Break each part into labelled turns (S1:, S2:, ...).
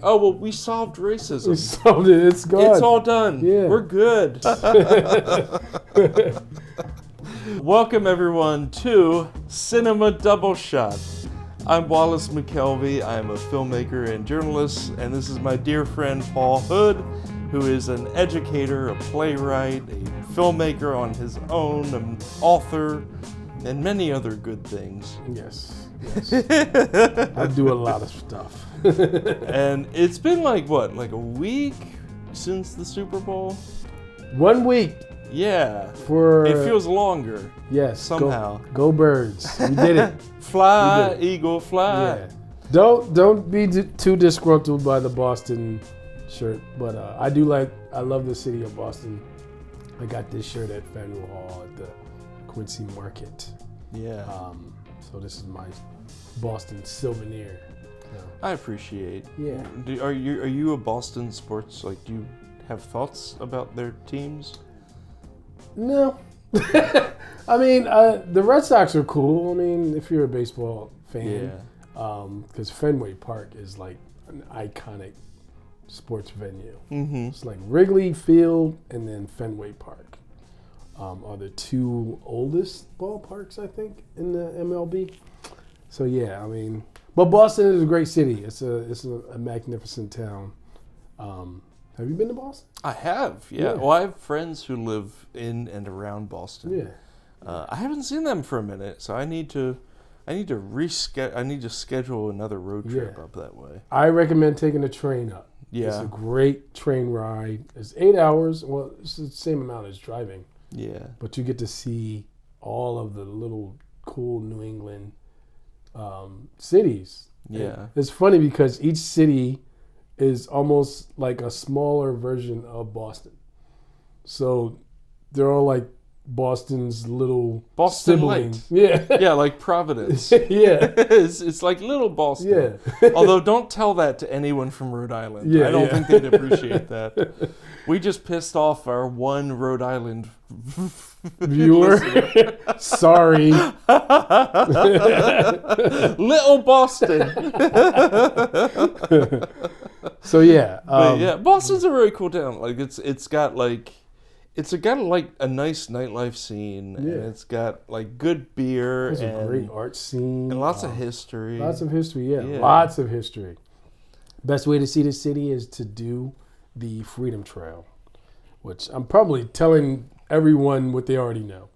S1: Oh, well, we solved racism.
S2: We solved it. It's gone.
S1: It's all done.
S2: Yeah.
S1: We're good. Welcome, everyone, to Cinema Double Shot. I'm Wallace McKelvey. I am a filmmaker and journalist, and this is my dear friend Paul Hood, who is an educator, a playwright, a filmmaker on his own, an author, and many other good things.
S2: Yes. I do a lot of stuff.
S1: And it's been like a week since the Super Bowl?
S2: 1 week.
S1: Yeah.
S2: It
S1: feels longer.
S2: Yes.
S1: Somehow.
S2: Go Birds. We did it.
S1: Fly,
S2: did it.
S1: Eagle, fly.
S2: Yeah. Don't be too disgruntled by the Boston shirt, but I love the city of Boston. I got this shirt at Faneuil Hall at the Quincy Market.
S1: Yeah.
S2: So this is my Boston souvenir.
S1: I appreciate.
S2: Yeah.
S1: Are you a Boston sports, do you have thoughts about their teams?
S2: No. I mean, the Red Sox are cool. I mean, if you're a baseball fan.
S1: Yeah.
S2: Because Fenway Park is like an iconic sports venue.
S1: Mm-hmm.
S2: It's like Wrigley Field and then Fenway Park are the two oldest ballparks, I think, in the MLB. So yeah, I mean, but Boston is a great city. It's a magnificent town. Have you been to Boston?
S1: I have, yeah. Well, I have friends who live in and around Boston.
S2: Yeah.
S1: I haven't seen them for a minute, so I need to schedule another road trip up that way.
S2: I recommend taking a train up.
S1: Yeah.
S2: It's a great train ride. It's 8 hours. Well, it's the same amount as driving.
S1: Yeah.
S2: But you get to see all of the little cool New England cities.
S1: Yeah.
S2: And it's funny because each city is almost like a smaller version of Boston. So they're all like Boston's little
S1: Boston
S2: siblings.
S1: Light.
S2: Yeah.
S1: Yeah, like Providence.
S2: Yeah.
S1: It's like little Boston.
S2: Yeah.
S1: Although don't tell that to anyone from Rhode Island.
S2: Yeah,
S1: I don't think they'd appreciate that. We just pissed off our one Rhode Island
S2: viewer. Sorry.
S1: Little Boston.
S2: So yeah.
S1: Yeah, Boston's a really cool town. It's got a nice nightlife scene, and it's got good beer
S2: There's
S1: and
S2: a great art scene
S1: and lots of history.
S2: Lots of history, yeah. Lots of history. Best way to see the city is to do the Freedom Trail, which I'm probably telling everyone what they already know.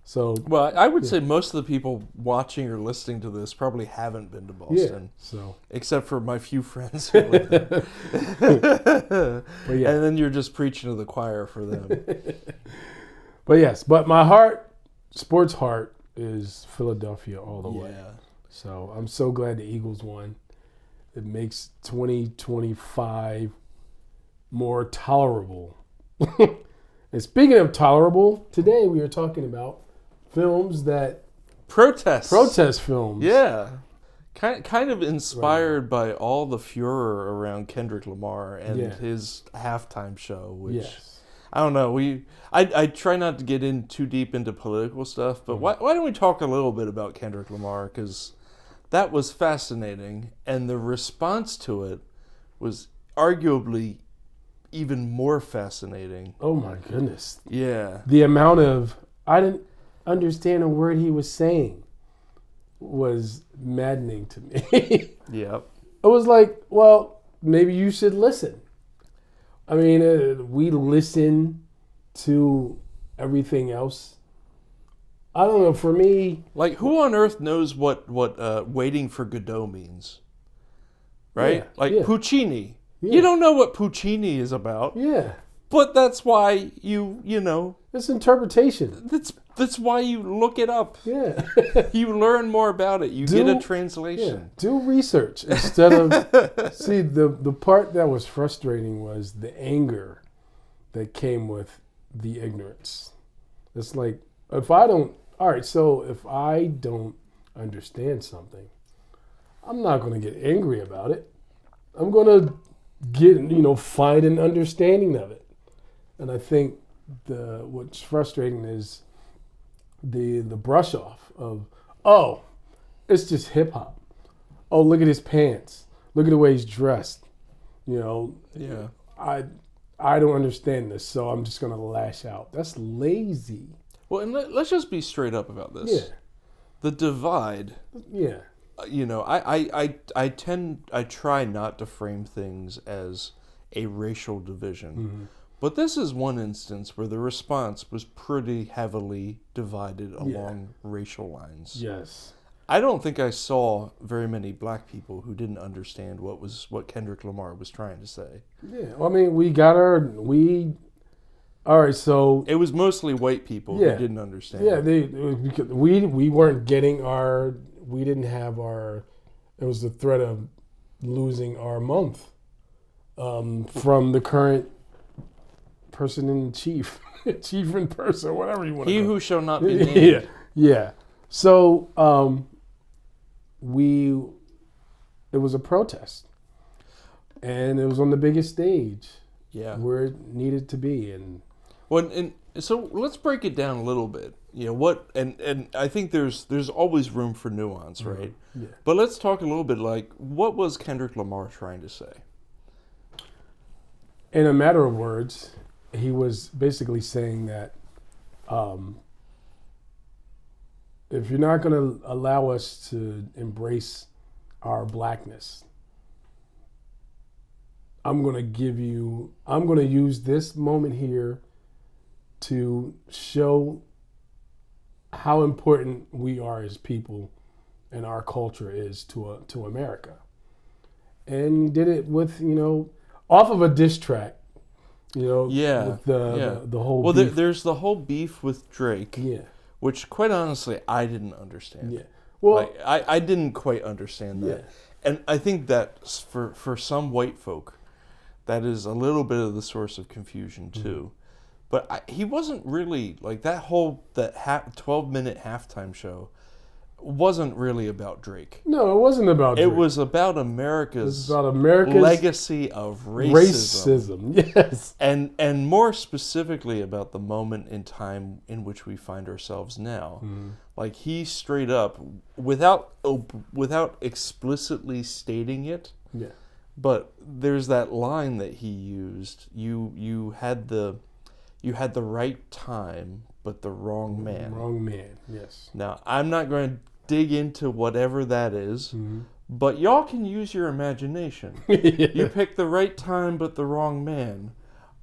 S2: So,
S1: well, I would say most of the people watching or listening to this probably haven't been to Boston.
S2: So
S1: except for my few friends who live there. And then you're just preaching to the choir for them.
S2: But my sports heart is Philadelphia all the way. So I'm so glad the Eagles won. It makes 2025 more tolerable. And speaking of tolerable, today we are talking about films that...
S1: Protest
S2: films.
S1: Yeah. Kind of inspired by all the furor around Kendrick Lamar and his halftime show, which... I don't know. I try not to get in too deep into political stuff, but why don't we talk a little bit about Kendrick Lamar? Because that was fascinating, and the response to it was arguably even more fascinating.
S2: Oh my goodness.
S1: Yeah.
S2: The amount of... I didn't understand a word he was saying was maddening to me.
S1: Yep.
S2: It was like, well, maybe you should listen. I mean, we listen to everything else. I don't know, for me...
S1: who on earth knows what waiting for Godot means? Right? Puccini. Yeah. You don't know what Puccini is about.
S2: Yeah.
S1: But that's why you know...
S2: It's interpretation.
S1: That's why you look it up.
S2: Yeah.
S1: You learn more about it. You get a translation.
S2: Yeah. Do research instead of... See, the part that was frustrating was the anger that came with the ignorance. It's like, if I don't understand something, I'm not going to get angry about it. I'm going to find an understanding of it. And I think what's frustrating is the brush off of, it's just hip hop. Oh, look at his pants. Look at the way he's dressed.
S1: Yeah.
S2: I don't understand this, so I'm just gonna lash out. That's lazy.
S1: Well, and let's just be straight up about this.
S2: Yeah.
S1: The divide.
S2: Yeah.
S1: I try not to frame things as a racial division. Mm-hmm. But this is one instance where the response was pretty heavily divided along racial lines.
S2: Yes.
S1: I don't think I saw very many black people who didn't understand what Kendrick Lamar was trying to say.
S2: Yeah. Well, I mean, all right, so
S1: it was mostly white people who didn't understand.
S2: Yeah, we weren't getting we didn't have it was the threat of losing our month from the current person in chief, chief in person, whatever you want to
S1: He
S2: call.
S1: Who shall not be named.
S2: Yeah. So it was a protest, and it was on the biggest stage.
S1: Yeah.
S2: Where it needed to be, and
S1: so let's break it down a little bit. And I think there's always room for nuance, right?
S2: Yeah.
S1: But let's talk a little bit like, what was Kendrick Lamar trying to say?
S2: In a matter of words, he was basically saying that if you're not going to allow us to embrace our blackness, I'm going to use this moment here to show how important we are as people and our culture is to America. And he did it with, off of a diss track, with the whole beef.
S1: There's the whole beef with Drake, which quite honestly, I didn't understand.
S2: Yeah. Well,
S1: I didn't quite understand that. Yeah. And I think that for some white folk, that is a little bit of the source of confusion too. But he wasn't really, like, that 12-minute halftime show wasn't really about Drake.
S2: No, it wasn't about Drake.
S1: It was about America's legacy of racism.
S2: Yes.
S1: And more specifically about the moment in time in which we find ourselves now. Mm. Like, he straight up, without explicitly stating it, but there's that line that he used, you had the right time, but the wrong man.
S2: Wrong man, yes.
S1: Now, I'm not going to dig into whatever that is, but y'all can use your imagination. You picked the right time, but the wrong man.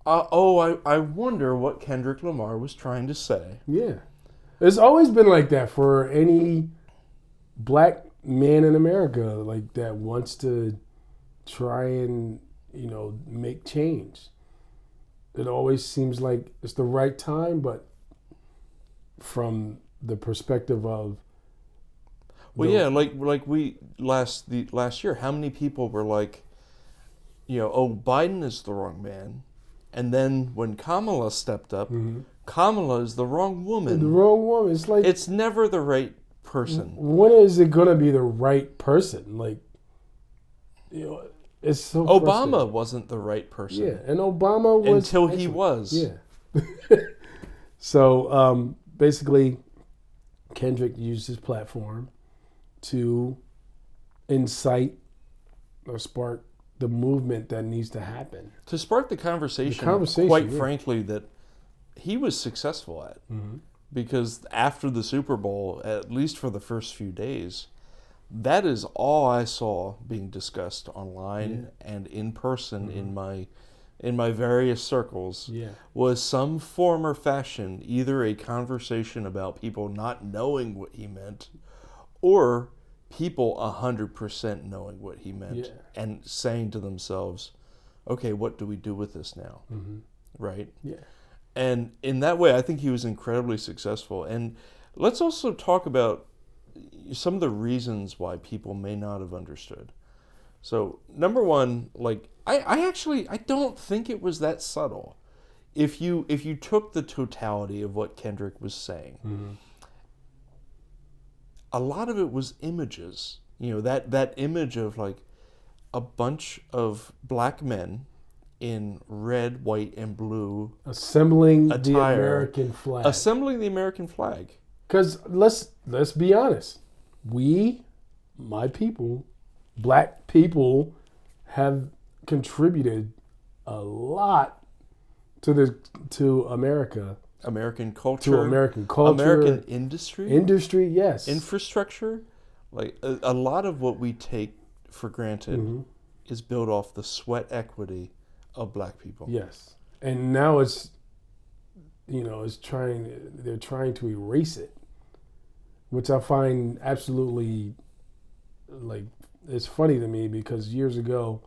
S1: I wonder what Kendrick Lamar was trying to say.
S2: Yeah. It's always been like that for any black man in America, like, that wants to try and, make change. It always seems like it's the right time, but from the perspective of
S1: like we last year, how many people were like, Biden is the wrong man, and then when Kamala stepped up, Kamala is the wrong woman.
S2: The wrong woman. It's like,
S1: it's never the right person.
S2: When is it gonna be the right person? Like, it's so
S1: Obama wasn't the right person.
S2: Yeah, and Obama was
S1: until he was.
S2: Yeah. So basically, Kendrick used his platform to incite or spark the movement that needs to happen.
S1: To spark the conversation quite frankly, that he was successful at. Mm-hmm. Because after the Super Bowl, at least for the first few days, that is all I saw being discussed online and in person in my various circles, was some form or fashion, either a conversation about people not knowing what he meant, or people 100% knowing what he meant and saying to themselves, okay, what do we do with this now? Mm-hmm. Right?
S2: Yeah.
S1: And in that way, I think he was incredibly successful. And let's also talk about some of the reasons why people may not have understood. So, number one, like, I don't think it was that subtle. If you took the totality of what Kendrick was saying, a lot of it was images. That image of, like, a bunch of black men in red, white, and blue
S2: assembling
S1: attire,
S2: the American flag.
S1: Assembling the American flag.
S2: Because let's be honest, my people, black people, have contributed a lot to America.
S1: American culture.
S2: To American culture.
S1: American industry.
S2: Industry, yes.
S1: Infrastructure. Like a lot of what we take for granted is built off the sweat equity of black people.
S2: Yes. And now it's, they're trying to erase it, which I find absolutely, like, it's funny to me because years ago,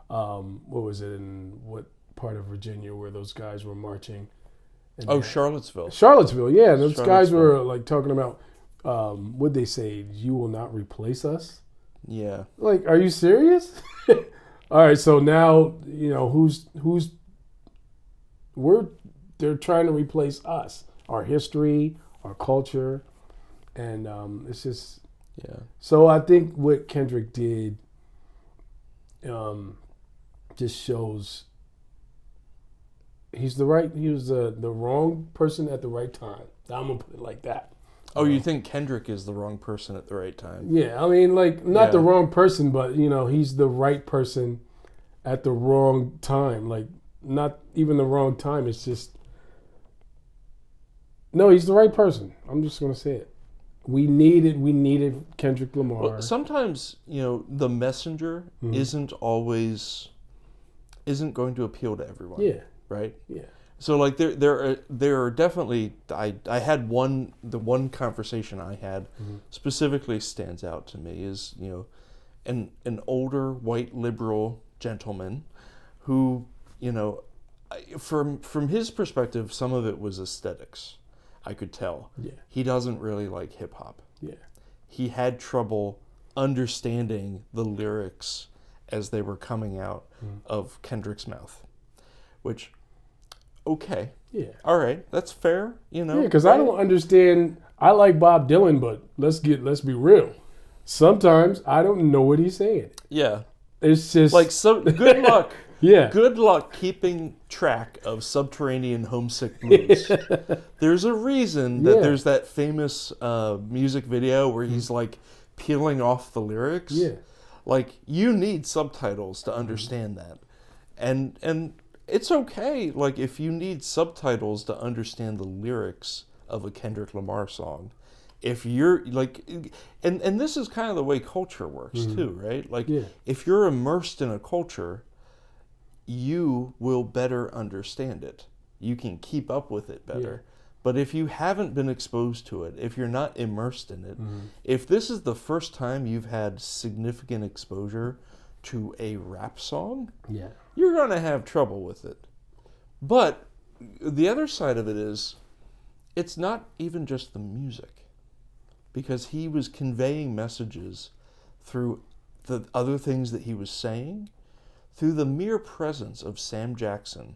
S2: what was it, in what part of Virginia where those guys were marching?
S1: Charlottesville.
S2: Charlottesville, yeah. Those guys were like talking about, what'd they say? You will not replace us?
S1: Yeah.
S2: Like, are you serious? All right, so now, they're trying to replace us, our history, our culture, and it's just,
S1: yeah.
S2: So I think what Kendrick did just shows he was the wrong person at the right time. I'm gonna put it like that.
S1: Oh, you think Kendrick is the wrong person at the right time?
S2: Yeah, I mean, like, not the wrong person, but he's the right person at the wrong time. Like, not even the wrong time. It's just, no, he's the right person. I'm just gonna say it. We needed Kendrick Lamar.
S1: Well, sometimes the messenger isn't going to appeal to everyone.
S2: Yeah.
S1: Right.
S2: Yeah.
S1: So like there are definitely I had the one conversation I had specifically stands out to me is an older white liberal gentleman who from his perspective, some of it was aesthetics. I could tell.
S2: Yeah.
S1: He doesn't really like hip hop.
S2: Yeah.
S1: He had trouble understanding the lyrics as they were coming out of Kendrick's mouth, which, okay.
S2: Yeah.
S1: All right. That's fair.
S2: Yeah, because I don't understand. I like Bob Dylan, but let's be real. Sometimes I don't know what he's saying.
S1: Yeah.
S2: It's just
S1: like, so good luck.
S2: Yeah.
S1: Good luck keeping track of Subterranean Homesick Blues. There's a reason that there's that famous music video where he's like peeling off the lyrics.
S2: Yeah.
S1: Like, you need subtitles to understand that. And it's okay, like, if you need subtitles to understand the lyrics of a Kendrick Lamar song. If you're like, and this is kind of the way culture works too, right? Like, if you're immersed in a culture, you will better understand it. You can keep up with it better. Yeah. But if you haven't been exposed to it, if you're not immersed in it, if this is the first time you've had significant exposure to a rap song, you're going to have trouble with it. But the other side of it is, it's not even just the music, because he was conveying messages through the other things that he was saying, through the mere presence of Sam Jackson,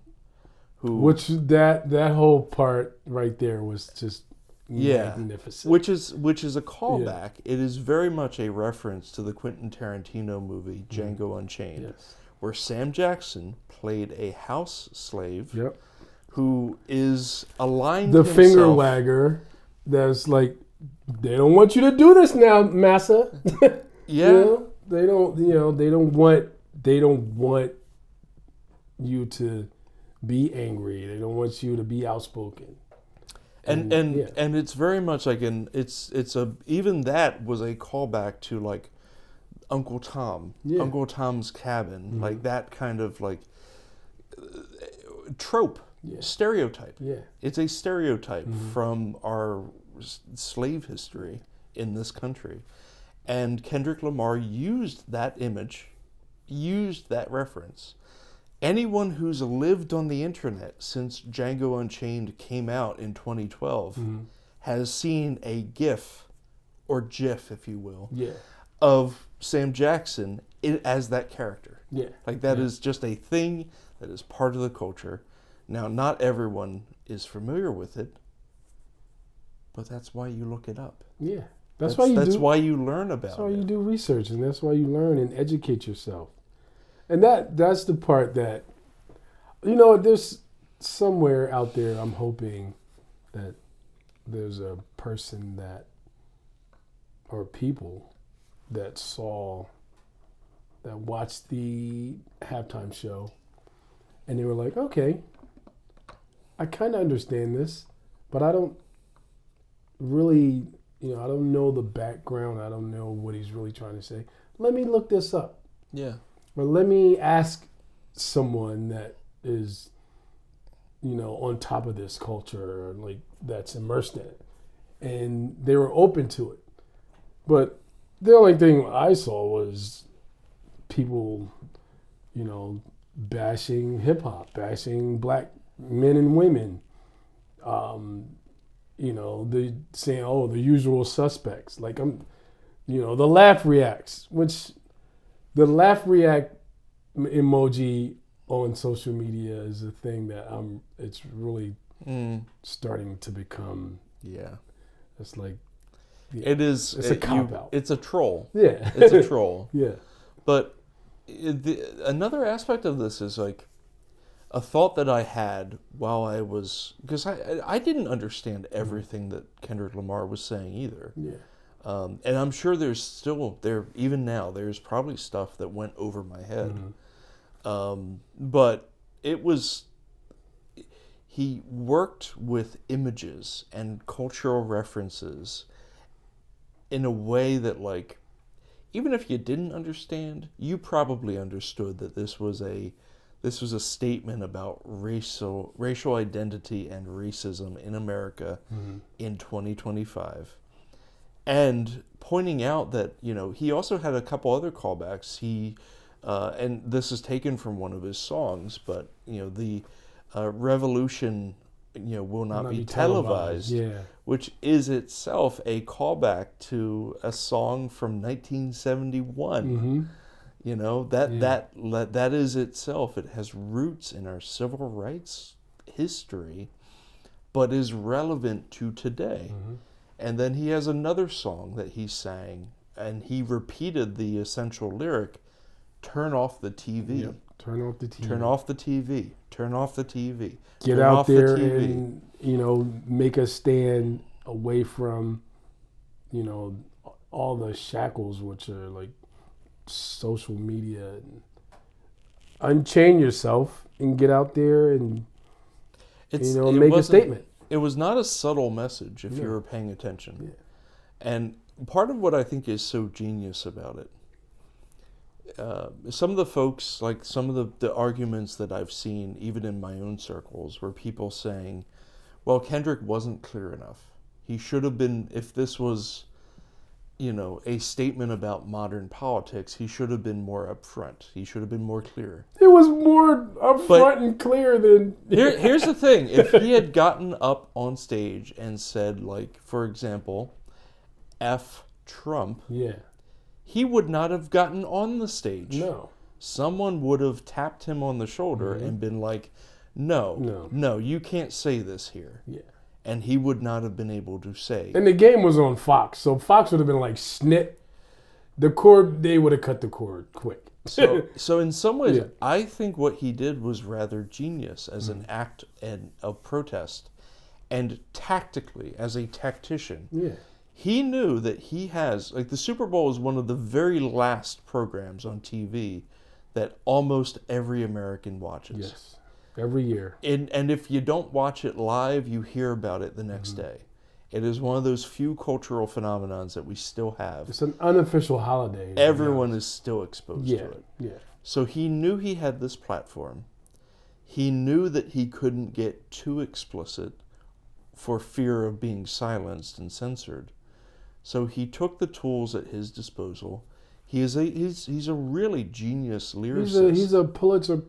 S2: which that whole part right there was just magnificent.
S1: Which is a callback. It is very much a reference to the Quentin Tarantino movie Django Unchained, where Sam Jackson played a house slave who is aligned
S2: the
S1: himself.
S2: Finger wagger. That's like, they don't want you to do this now, massa. They don't want you to be angry. They don't want you to be outspoken.
S1: And it's very much like even that was a callback to like Uncle Tom, Uncle Tom's Cabin, like that kind of like trope, stereotype. Yeah. It's a stereotype from our slave history in this country. And Kendrick Lamar used that image, used that reference. Anyone who's lived on the internet since Django Unchained came out in 2012 has seen a GIF, or GIF, if you will, of Sam Jackson as that character. Yeah. Like, that is just a thing that is part of the culture. Now, not everyone is familiar with it, but that's why you look it up. Yeah. That's why you learn about it.
S2: That's why you do research, and that's why you learn and educate yourself. And that's the part that, there's somewhere out there, I'm hoping that there's a person or people that saw that watched the halftime show, and they were like, okay, I kind of understand this, but I don't really, I don't know the background. I don't know what he's really trying to say. Let me look this up.
S1: Yeah.
S2: Or let me ask someone that is, on top of this culture, or like that's immersed in it. And they were open to it. But the only thing I saw was people, bashing hip hop, bashing black men and women. They saying, oh, the usual suspects. Like the laugh reacts, which the laugh react emoji on social media is a thing that it's really starting to become.
S1: Yeah.
S2: It's like.
S1: Yeah, it is.
S2: It's a cop-out.
S1: It's a troll.
S2: Yeah.
S1: It's a troll.
S2: Yeah.
S1: But another aspect of this is like a thought that I had while I was, because I didn't understand everything that Kendrick Lamar was saying either.
S2: Yeah.
S1: And I'm sure even now, there's probably stuff that went over my head. Mm-hmm. But he worked with images and cultural references in a way that, like, even if you didn't understand, you probably understood that this was a statement about racial identity and racism in America in 2025. And pointing out that, he also had a couple other callbacks. And this is taken from one of his songs, but, the revolution, will not be televised. Yeah. Which is itself a callback to a song from 1971. Mm-hmm. That is itself. It has roots in our civil rights history, but is relevant to today. Mm-hmm. And then he has another song that he sang, and he repeated the essential lyric, "Turn off the TV."
S2: Yep. Turn off the TV.
S1: Turn off the TV. Turn off the TV.
S2: Get out there and, make a stand away from, all the shackles, which are like social media. And unchain yourself and get out there and, make a statement.
S1: It was not a subtle message if you were paying attention. Yeah. And part of what I think is so genius about it, some of the folks, like some of the arguments that I've seen, even in my own circles, were people saying, well, Kendrick wasn't clear enough. He should have been, if this was, a statement about modern politics, he should have been more upfront. He should have been more clear.
S2: It was more upfront and clear than...
S1: Here's the thing. If he had gotten up on stage and said, like, for example, F Trump...
S2: Yeah.
S1: He would not have gotten on the stage.
S2: No.
S1: Someone would have tapped him on the shoulder and been like, no, you can't say this here.
S2: Yeah.
S1: And he would not have been able to say.
S2: And the game was on Fox, so Fox would have been like, snip. They would have cut the cord quick.
S1: So in some ways, I think what he did was rather genius as an act of protest. And tactically, as a tactician.
S2: Yeah.
S1: He knew that he has, like, the Super Bowl is one of the very last programs on TV that almost every American watches.
S2: Yes, every year.
S1: And if you don't watch it live, you hear about it the next day. It is one of those few cultural phenomenons that we still have.
S2: It's an unofficial holiday.
S1: Everyone is still exposed to it.
S2: Yeah.
S1: So he knew he had this platform. He knew that he couldn't get too explicit for fear of being silenced and censored. So he took the tools at his disposal. He's a really genius lyricist.
S2: He's a Pulitzer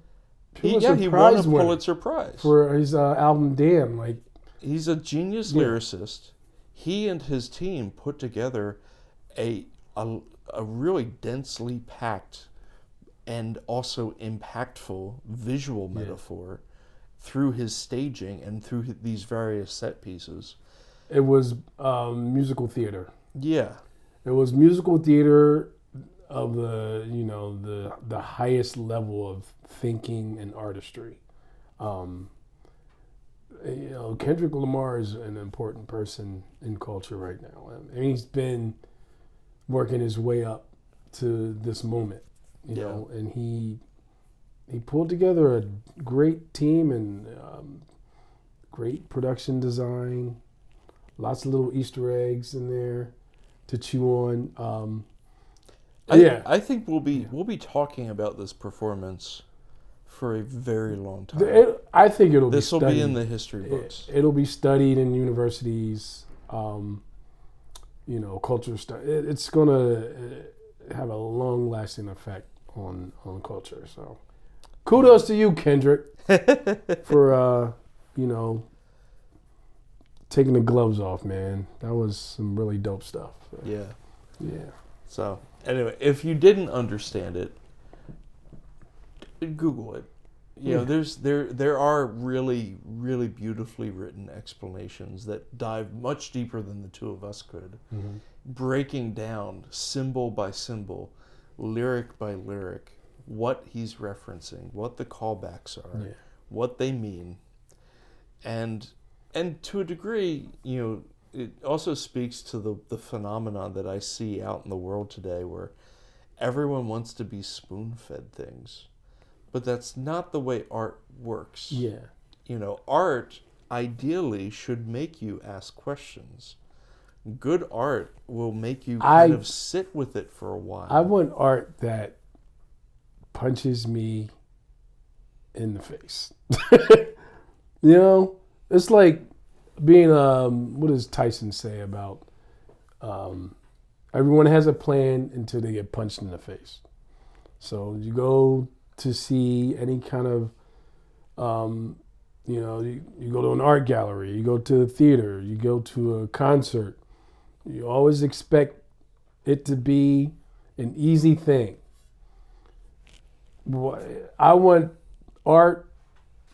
S1: he
S2: Prize
S1: won a Pulitzer Prize
S2: for his album Damn. Like,
S1: he's a genius lyricist. He and his team put together a really densely packed and also impactful visual metaphor through his staging and through these various set pieces.
S2: It was musical theater.
S1: Yeah.
S2: It was musical theater of the highest level of thinking and artistry. Kendrick Lamar is an important person in culture right now. I mean, he's been working his way up to this moment. you know, and he pulled together a great team and great production design, lots of little Easter eggs in there to chew on.
S1: I think we'll be talking about this performance for a very long time.
S2: I think it'll
S1: this
S2: be
S1: will be in the history books.
S2: It'll be studied in universities, you know, culture study. It's going to have a long-lasting effect on culture. So, kudos to you, Kendrick, for you know, taking the gloves off, man. That was some really dope stuff.
S1: Yeah.
S2: Yeah.
S1: So, anyway, if you didn't understand it, Google it. You know, there are really, really beautifully written explanations that dive much deeper than the two of us could, breaking down symbol by symbol, lyric by lyric, what he's referencing, what the callbacks are, what they mean, and to a degree, you know, it also speaks to the phenomenon that I see out in the world today, where everyone wants to be spoon-fed things. But that's not the way art works.
S2: Yeah.
S1: You know, art ideally should make you ask questions. Good art will make you kind of sit with it for a while.
S2: I want art that punches me in the face. You know, it's like being what does Tyson say about everyone has a plan until they get punched in the face. So you go to see any kind of, you know, you go to an art gallery, you go to a theater, you go to a concert, you always expect it to be an easy thing. I want art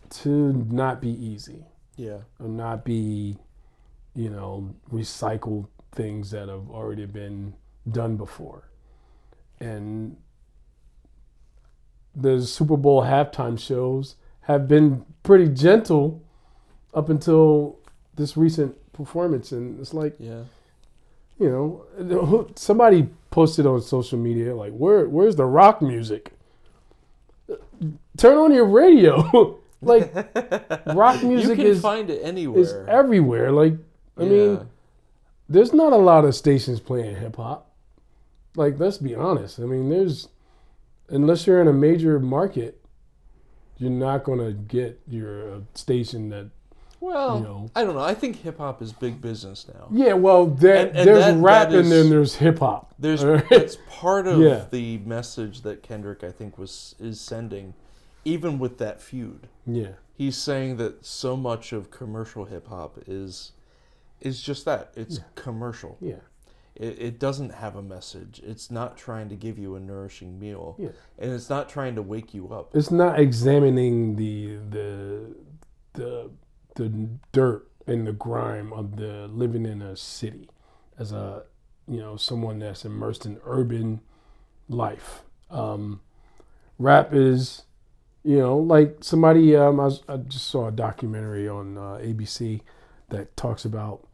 S2: to not be easy.
S1: Yeah.
S2: Or not be, you know, recycled things that have already been done before. And the Super Bowl halftime shows have been pretty gentle up until this recent performance. And it's like, you know, somebody posted on social media, like, where's the rock music? Turn on your radio. Like, rock music
S1: you can find it anywhere.
S2: Is everywhere. Like, I mean, there's not a lot of stations playing hip hop. Like, let's be honest. I mean, unless you're in a major market, you're not going to get your station that,
S1: well,
S2: you know.
S1: I don't know. I think hip hop is big business now.
S2: Yeah, well, there's rap and then there's hip hop.
S1: That's part of the message that Kendrick, I think, is sending, even with that feud.
S2: Yeah.
S1: He's saying that so much of commercial hip hop is just that. It's commercial.
S2: Yeah.
S1: It doesn't have a message. It's not trying to give you a nourishing meal.
S2: Yeah.
S1: And it's not trying to wake you up.
S2: It's not examining the dirt and the grime of the living in a city as a, you know, someone that's immersed in urban life. Rap is, you know, like somebody, I just saw a documentary on ABC that talks about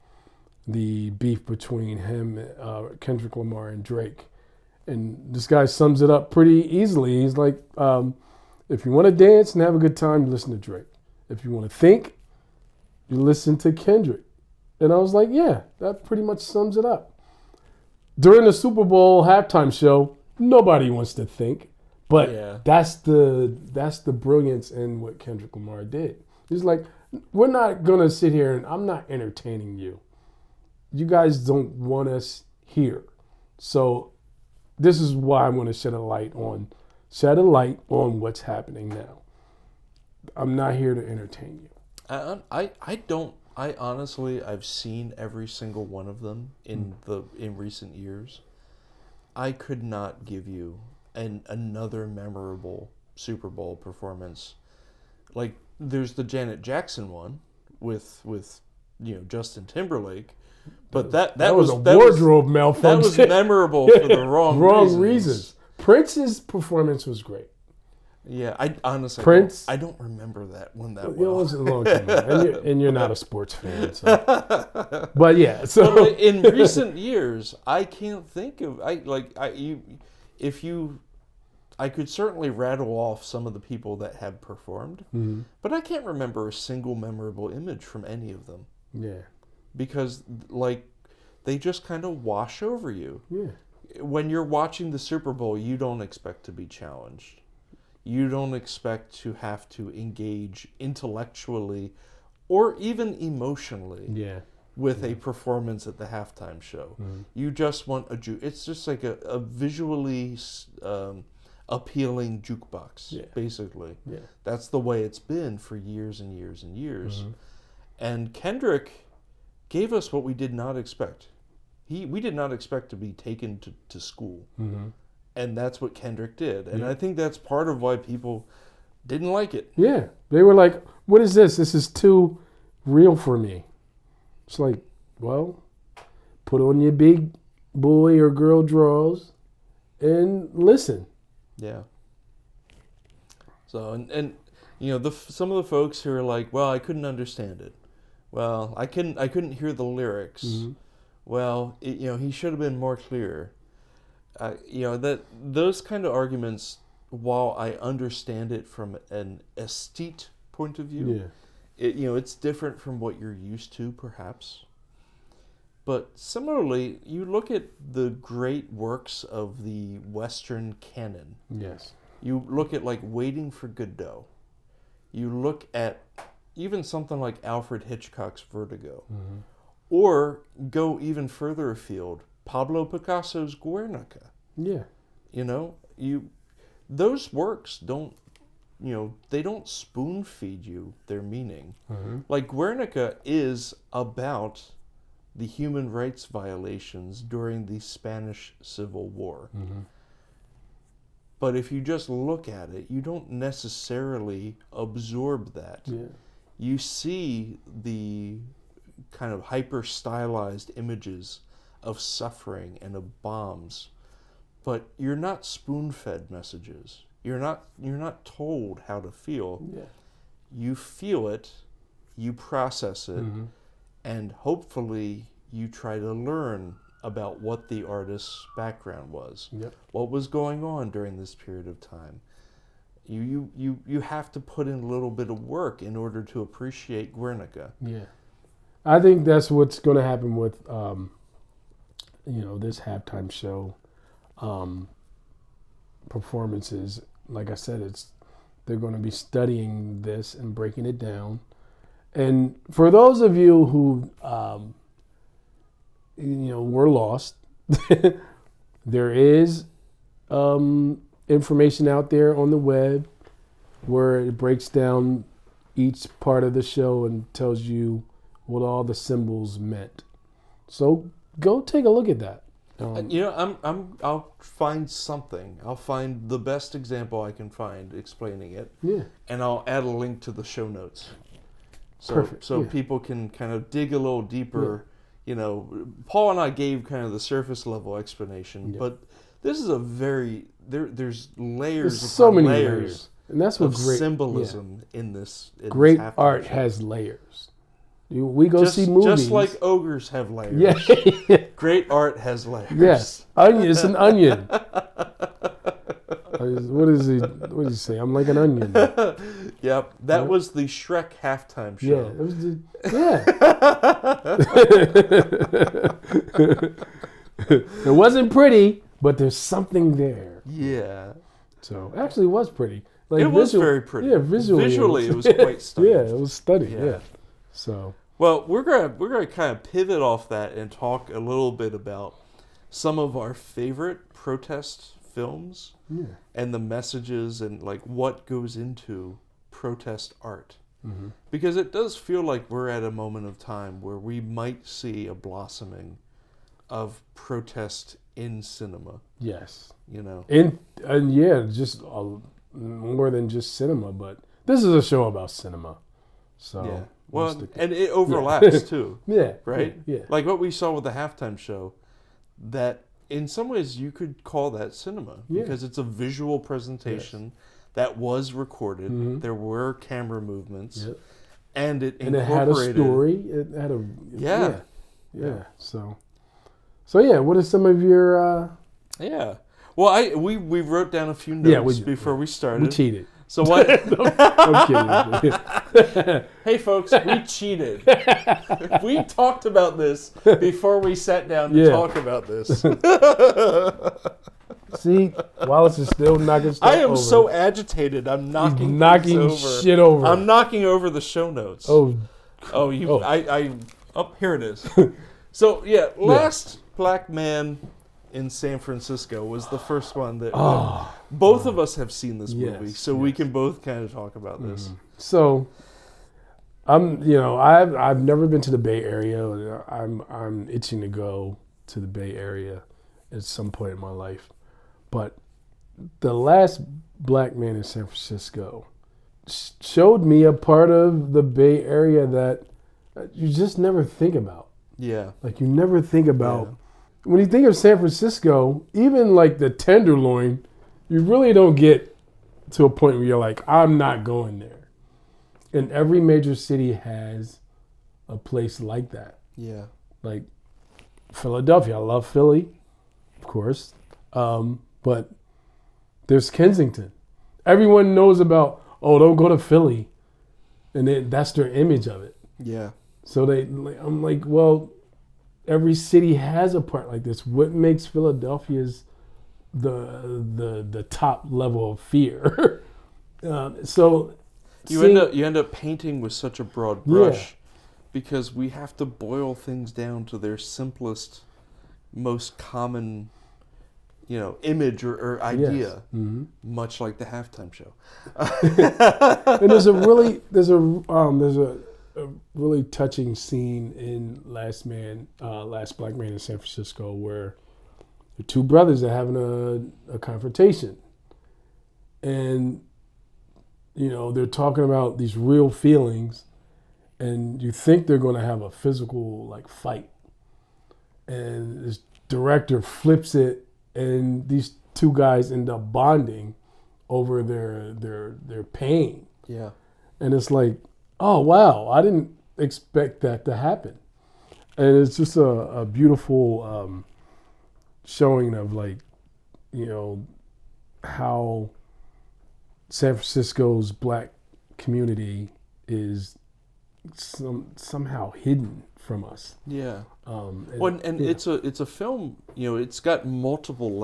S2: the beef between him, Kendrick Lamar, and Drake. And this guy sums it up pretty easily. He's like, if you want to dance and have a good time, you listen to Drake. If you want to think, you listen to Kendrick. And I was like, yeah, that pretty much sums it up. During the Super Bowl halftime show, nobody wants to think. But that's the brilliance in what Kendrick Lamar did. He's like, we're not going to sit here and I'm not entertaining you. You guys don't want us here. So this is why I'm going to shed a light on what's happening now. I'm not here to entertain you.
S1: I honestly, I've seen every single one of them in recent years. I could not give you another memorable Super Bowl performance. Like, there's the Janet Jackson one with you know, Justin Timberlake. But that was a
S2: wardrobe malfunction.
S1: That was memorable for the wrong reasons.
S2: Prince's performance was great.
S1: Yeah, I honestly I don't remember that one that well.
S2: It was a long time ago, and you're not a sports fan, so. But yeah, so
S1: but in recent years, I can't think of I could certainly rattle off some of the people that have performed, but I can't remember a single memorable image from any of them.
S2: Yeah.
S1: Because, like, they just kind of wash over you.
S2: Yeah.
S1: When you're watching the Super Bowl, you don't expect to be challenged. You don't expect to have to engage intellectually or even emotionally with a performance at the halftime show. You just want it's just like a visually appealing jukebox, basically. Yeah. That's the way it's been for years and years and years. And Kendrick gave us what we did not expect. We did not expect to be taken to school. And that's what Kendrick did. And I think that's part of why people didn't like it.
S2: Yeah. They were like, what is this? This is too real for me. It's like, well, put on your big boy or girl drawers and listen.
S1: Yeah. So, and you know, some of the folks who are like, well, I couldn't understand it. Well, I couldn't hear the lyrics. Well, he should have been more clear. That those kind of arguments, while I understand it from an aesthete point of view, it's different from what you're used to, perhaps. But similarly, you look at the great works of the Western canon.
S2: Yes.
S1: You look at, like, Waiting for Godot. You look at even something like Alfred Hitchcock's Vertigo. Or go even further afield, Pablo Picasso's Guernica. Yeah. Those works they don't spoon feed you their meaning. Like, Guernica is about the human rights violations during the Spanish Civil War. But if you just look at it, you don't necessarily absorb that. Yeah. You see the kind of hyper-stylized images of suffering and of bombs, but you're not spoon-fed messages. You're not told how to feel. Yeah. You feel it, you process it, and hopefully you try to learn about what the artist's background was, what was going on during this period of time. You have to put in a little bit of work in order to appreciate Guernica. Yeah.
S2: I think that's what's going to happen with, this halftime show performances. Like I said, they're going to be studying this and breaking it down. And for those of you who, were lost, there is information out there on the web where it breaks down each part of the show and tells you what all the symbols meant. So go take a look at that.
S1: I'll find something. I'll find the best example I can find explaining it. Yeah. And I'll add a link to the show notes. So people can kind of dig a little deeper. Yeah. Paul and I gave kind of the surface level explanation, but this is there's layers
S2: There's so many layers. And that's what great
S1: symbolism in this.
S2: Great art has layers. We go see movies.
S1: Just like ogres have layers. Yeah. Great art has layers.
S2: Yes. It's an onion. What does he say? I'm like an onion.
S1: Yep. That was the Shrek halftime show.
S2: It wasn't pretty, but there's something there.
S1: Yeah.
S2: So actually it was pretty.
S1: Like, it was very pretty.
S2: Yeah, visually
S1: it was quite stunning.
S2: Yeah, it was stunning. Yeah. So.
S1: Well, we're gonna kind of pivot off that and talk a little bit about some of our favorite protest films and the messages and like what goes into protest art. Because it does feel like we're at a moment of time where we might see a blossoming of protest in cinema.
S2: Yes.
S1: Just
S2: more than just cinema, but this is a show about cinema. So
S1: yeah. Well, and it overlaps too.
S2: Yeah.
S1: Right?
S2: Yeah.
S1: Like what we saw with the halftime show, that in some ways you could call that cinema because it's a visual presentation that was recorded. There were camera movements, and it
S2: had a story. It had a yeah. So yeah. What are some of your?
S1: Well, we wrote down a few notes before we started.
S2: We cheated.
S1: So what?
S2: I'm kidding.
S1: Hey, folks, we cheated. We talked about this before we sat down to talk about this.
S2: See, Wallace is still knocking stuff over.
S1: I am so agitated. I'm knocking
S2: shit over.
S1: I'm knocking over the show notes. Here it is. So, Last Black Man in San Francisco was the first one that both of us have seen this movie, so we can both kind of talk about this.
S2: So, I've never been to the Bay Area. I'm itching to go to the Bay Area at some point in my life. But the Last Black Man in San Francisco showed me a part of the Bay Area that you just never think about.
S1: Yeah.
S2: Like, you never think about. When you think of San Francisco, even like the Tenderloin, you really don't get to a point where you're like, I'm not going there. And every major city has a place like that.
S1: Yeah.
S2: Like Philadelphia. I love Philly, of course. But there's Kensington. Everyone knows about, don't go to Philly. And that's their image of it.
S1: Yeah.
S2: So I'm like, well, every city has a part like this. What makes Philadelphia's the top level of fear? So
S1: you end up painting with such a broad brush because we have to boil things down to their simplest, most common, image or idea, much like the halftime show.
S2: And there's a really touching scene in Last Black Man in San Francisco where the two brothers are having a confrontation, and they're talking about these real feelings, and you think they're going to have a physical fight, and this director flips it, and these two guys end up bonding over their pain.
S1: Yeah.
S2: And it's like, oh wow, I didn't expect that to happen. And it's just a beautiful showing of how San Francisco's black community is somehow hidden from us.
S1: Yeah. It's a film. It's got multiple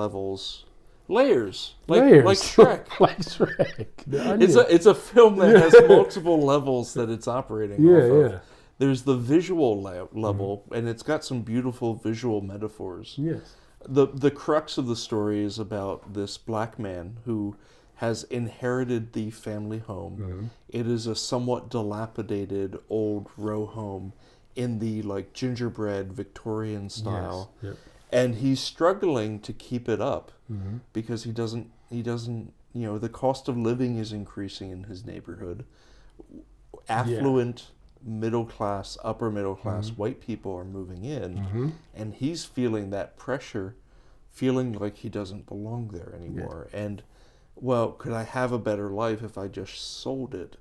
S1: layers, like Shrek.
S2: Like Shrek.
S1: It's a film that has multiple levels that it's operating off of. Yeah. There's the visual level, and it's got some beautiful visual metaphors.
S2: Yes.
S1: The crux of the story is about this black man who has inherited the family home. Mm-hmm. It is a somewhat dilapidated old row home in the gingerbread Victorian style. Yes. Yep. And he's struggling to keep it up because he doesn't the cost of living is increasing in his neighborhood. Affluent, middle class, upper middle class white people are moving in, and he's feeling that pressure, feeling like he doesn't belong there anymore. Yeah. And could I have a better life if I just sold it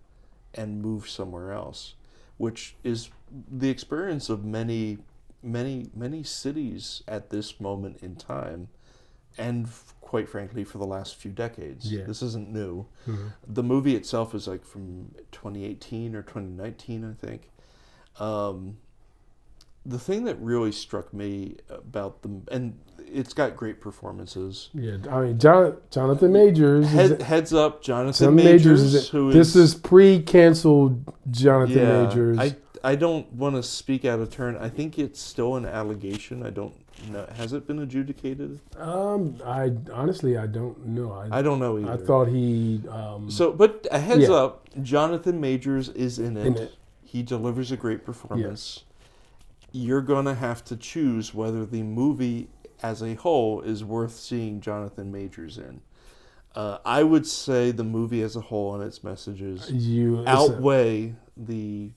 S1: and moved somewhere else? Which is the experience of many cities at this moment in time, and quite frankly for the last few decades. Yeah. This isn't new. The movie itself is from 2018 or 2019, I think. The thing that really struck me about them, and it's got great performances. Yeah,
S2: I mean Jonathan Majors.
S1: Heads up, Jonathan Majors.
S2: This is pre-canceled Jonathan Majors.
S1: I don't want to speak out of turn. I think it's still an allegation. I don't know. Has it been adjudicated?
S2: I honestly don't know.
S1: I don't know either.
S2: I thought he.
S1: But a heads up, Jonathan Majors is in it. He delivers a great performance. Yes. You're gonna have to choose whether the movie as a whole is worth seeing Jonathan Majors in. I would say the movie as a whole and its messages outweigh the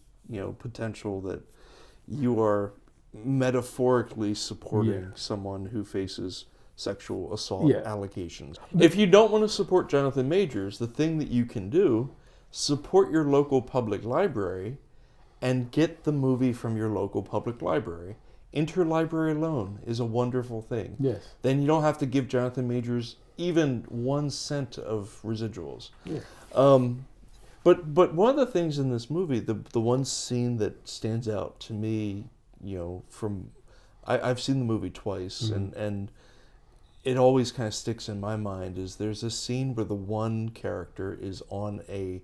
S1: potential that you are metaphorically supporting someone who faces sexual assault allegations. If you don't want to support Jonathan Majors, the thing that you can do, support your local public library and get the movie from your local public library. Interlibrary loan is a wonderful thing.
S2: Yes.
S1: Then you don't have to give Jonathan Majors even 1 cent of residuals.
S2: Yeah.
S1: But one of the things in this movie, the one scene that stands out to me, from I've seen the movie twice, and it always kind of sticks in my mind, is there's a scene where the one character is on a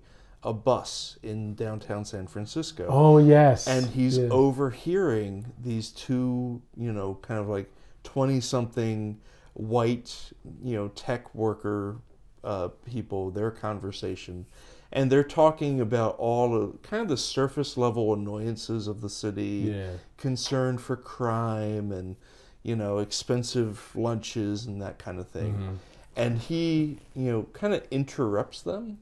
S1: bus in downtown San Francisco.
S2: Oh, yes.
S1: And he's overhearing these two, kind of like 20-something white, tech worker people, their conversation. And they're talking about all of kind of the surface level annoyances of the city, concern for crime and, expensive lunches and that kind of thing. And he, kind of interrupts them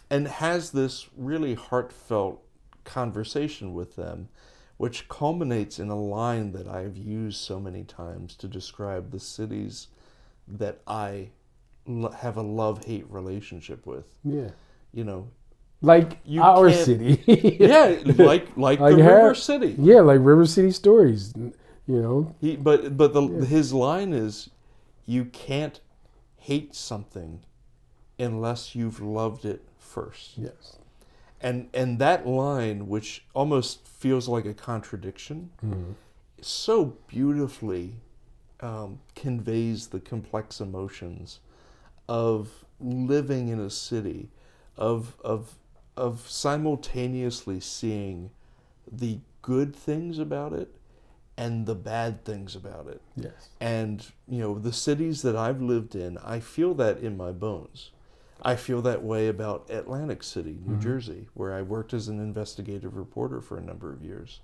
S1: and has this really heartfelt conversation with them, which culminates in a line that I've used so many times to describe the cities that I have a love-hate relationship with.
S2: Yeah.
S1: Like
S2: our city.
S1: Yeah, like the River City.
S2: Yeah, like River City Stories.
S1: His line is, you can't hate something unless you've loved it first.
S2: Yes.
S1: And that line, which almost feels like a contradiction, so beautifully conveys the complex emotions of living in a city, of simultaneously seeing the good things about it and the bad things about it.
S2: Yes.
S1: And, the cities that I've lived in, I feel that in my bones. I feel that way about Atlantic City, New Jersey, where I worked as an investigative reporter for a number of years.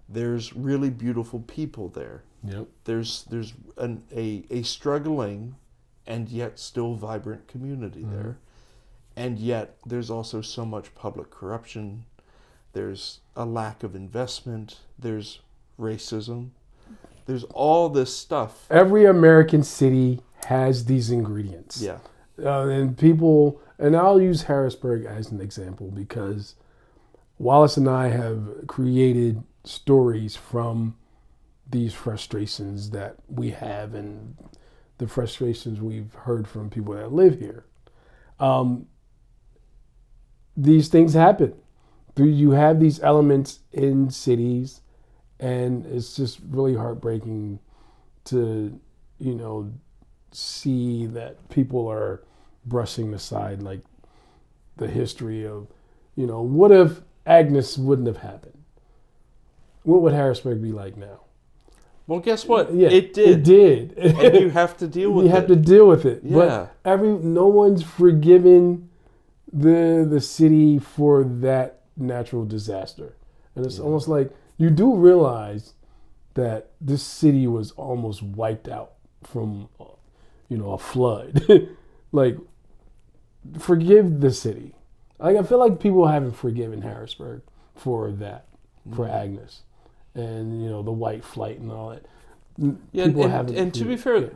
S1: There's really beautiful people there.
S2: Yep.
S1: There's a struggling and yet still vibrant community there. And yet there's also so much public corruption. There's a lack of investment. There's racism. There's all this stuff.
S2: Every American city has these ingredients.
S1: Yeah.
S2: And I'll use Harrisburg as an example because Wallace and I have created stories from these frustrations that we have and the frustrations we've heard from people that live here. These things happen. You have these elements in cities, and it's just really heartbreaking to, see that people are brushing aside like the history of, what if Agnes wouldn't have happened? What would Harrisburg be like now?
S1: Well, guess what?
S2: Yeah,
S1: it did.
S2: It did.
S1: And you have to deal with it.
S2: You have to deal with it.
S1: Yeah.
S2: But no one's forgiven the city for that natural disaster. And it's almost like you do realize that this city was almost wiped out from, a flood. Like, forgive the city. Like, I feel like people haven't forgiven Harrisburg for that, for Agnes. And, the white flight and all that.
S1: Yeah, and to be fair,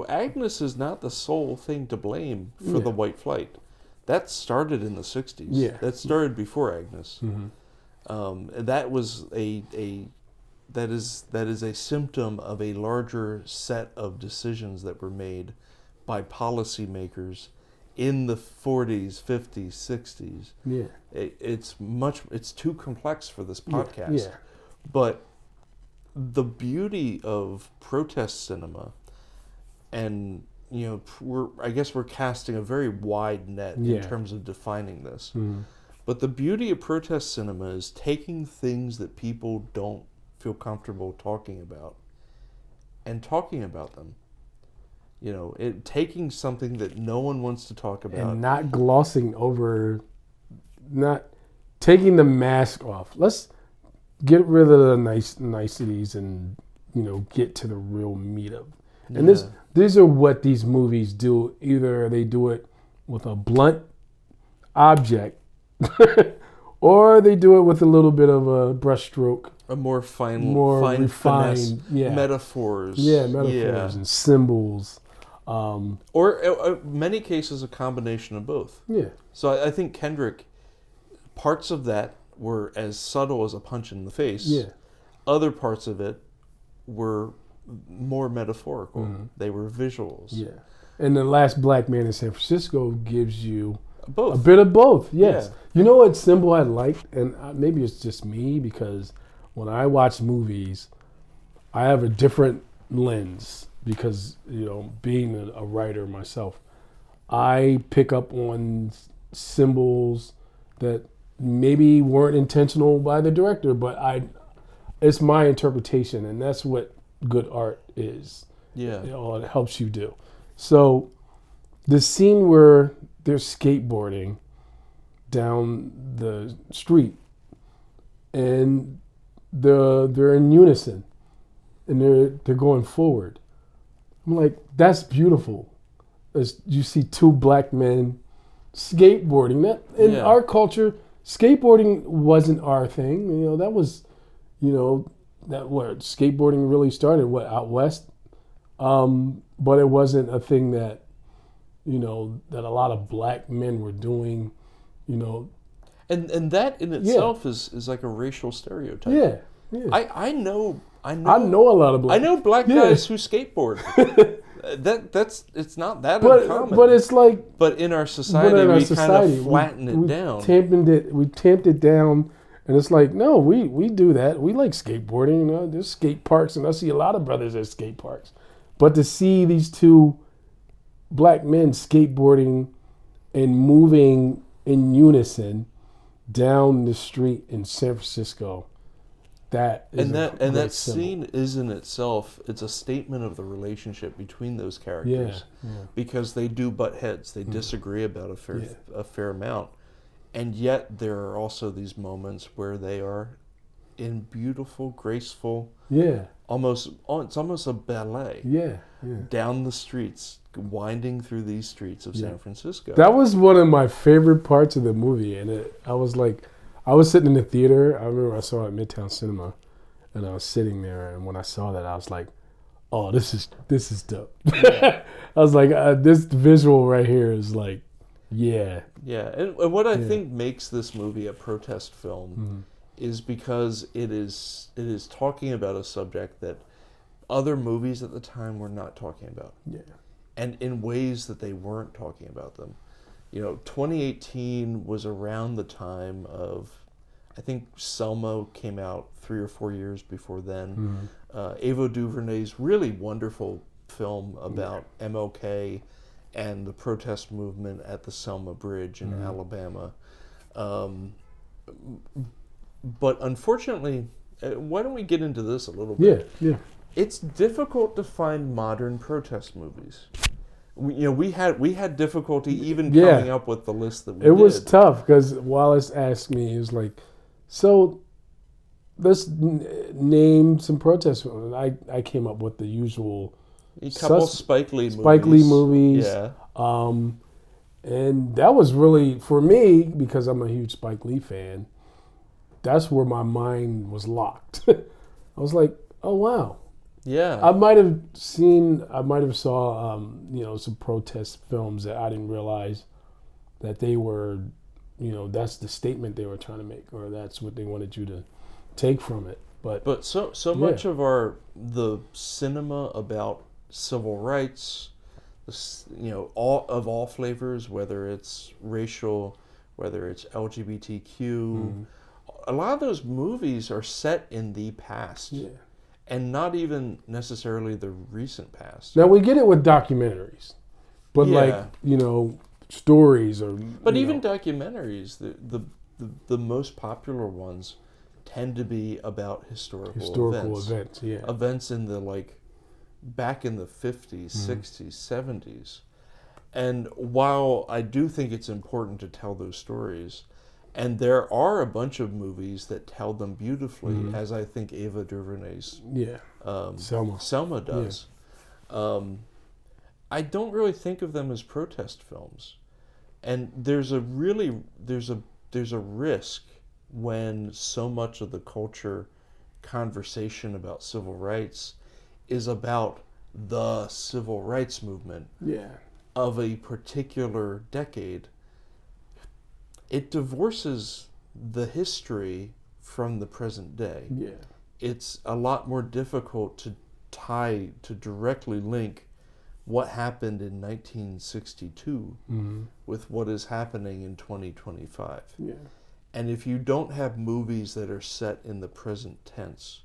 S1: Agnes is not the sole thing to blame for the white flight. That started in the 60s.
S2: Yeah.
S1: That started before Agnes. That was that is a symptom of a larger set of decisions that were made by policymakers in the 40s, 50s, 60s.
S2: Yeah.
S1: It's too complex for this podcast.
S2: Yeah.
S1: But the beauty of protest cinema, and I guess we're casting a very wide net in terms of defining this. But the beauty of protest cinema is taking things that people don't feel comfortable talking about and talking about them. Taking something that no one wants to talk about.
S2: And not glossing over, not taking the mask off. Let's get rid of the niceties and, get to the real meat of it. And these are what these movies do. Either they do it with a blunt object or they do it with a little bit of a brushstroke.
S1: A more fine
S2: refined,
S1: finesse, metaphors.
S2: Metaphors and symbols.
S1: Or many cases, a combination of both.
S2: Yeah.
S1: So I think Kendrick, parts of that were as subtle as a punch in the face.
S2: Yeah.
S1: Other parts of it were more metaphorical. They were visuals.
S2: Yeah. And The Last Black Man in San Francisco gives you
S1: both.
S2: A bit of both, yes.
S1: Yeah.
S2: You know what symbol I liked? And maybe it's just me, because when I watch movies, I have a different lens because, being a writer myself, I pick up on symbols that maybe weren't intentional by the director, but it's my interpretation, and that's what good art is.
S1: Yeah.
S2: It helps you do. So the scene where they're skateboarding down the street and they're in unison and they're going forward. I'm like, that's beautiful. As you see two black men skateboarding. That in our culture, skateboarding wasn't our thing. That was, that where skateboarding really started, out west. But it wasn't a thing that, that a lot of black men were doing,
S1: And that in itself is like a racial stereotype.
S2: Yeah.
S1: I know
S2: a lot of
S1: black guys who skateboard. It's not that uncommon.
S2: But it's like,
S1: but in our society, we kind of flatten it down.
S2: We tamped it down, and it's like, no, we do that. We like skateboarding. There's skate parks, and I see a lot of brothers at skate parks. But to see these two black men skateboarding and moving in unison down the street in San Francisco, that
S1: scene is in itself, it's a statement of the relationship between those characters. Because they do butt heads, they disagree about a fair amount, and yet there are also these moments where they are in beautiful, graceful, it's almost a ballet. Down the streets, winding through these streets of San Francisco.
S2: That was one of my favorite parts of the movie, and I was sitting in the theater. I remember I saw it at Midtown Cinema, and I was sitting there, and when I saw that, I was like, "Oh, this is dope." I was like, "This visual right here is like, yeah."
S1: And what I think makes this movie a protest film is because it is talking about a subject that other movies at the time were not talking about. And in ways that they weren't talking about them. 2018 was around the time of, I think Selma came out 3 or 4 years before then. Ava DuVernay's really wonderful film about MLK and the protest movement at the Selma Bridge in Alabama. But unfortunately, why don't we get into this a little bit? It's difficult to find modern protest movies. We had difficulty even coming up with the list that we did.
S2: It was tough because Wallace asked me, he was like, so let's name some protest films. I came up with the usual
S1: a couple Spike Lee
S2: movies. And that was really, for me, because I'm a huge Spike Lee fan, that's where my mind was locked. I was like, oh, wow. I might have saw some protest films that I didn't realize that they were, that's the statement they were trying to make, or that's what they wanted you to take from it. But
S1: so much of the cinema about civil rights, all flavors, whether it's racial, whether it's LGBTQ, a lot of those movies are set in the past. And not even necessarily the recent past.
S2: Now we get it with documentaries, but stories or.
S1: But even documentaries, the most popular ones tend to be about historical events. Events in the back in the 50s, 60s, 70s, and while I do think it's important to tell those stories. And there are a bunch of movies that tell them beautifully, as I think Ava DuVernay's Selma does. I don't really think of them as protest films, and there's a risk when so much of the culture conversation about civil rights is about the civil rights movement of a particular decade. It divorces the history from the present day. It's a lot more difficult to directly link what happened in 1962 with what is happening in 2025.
S2: Yeah.
S1: And if you don't have movies that are set in the present tense,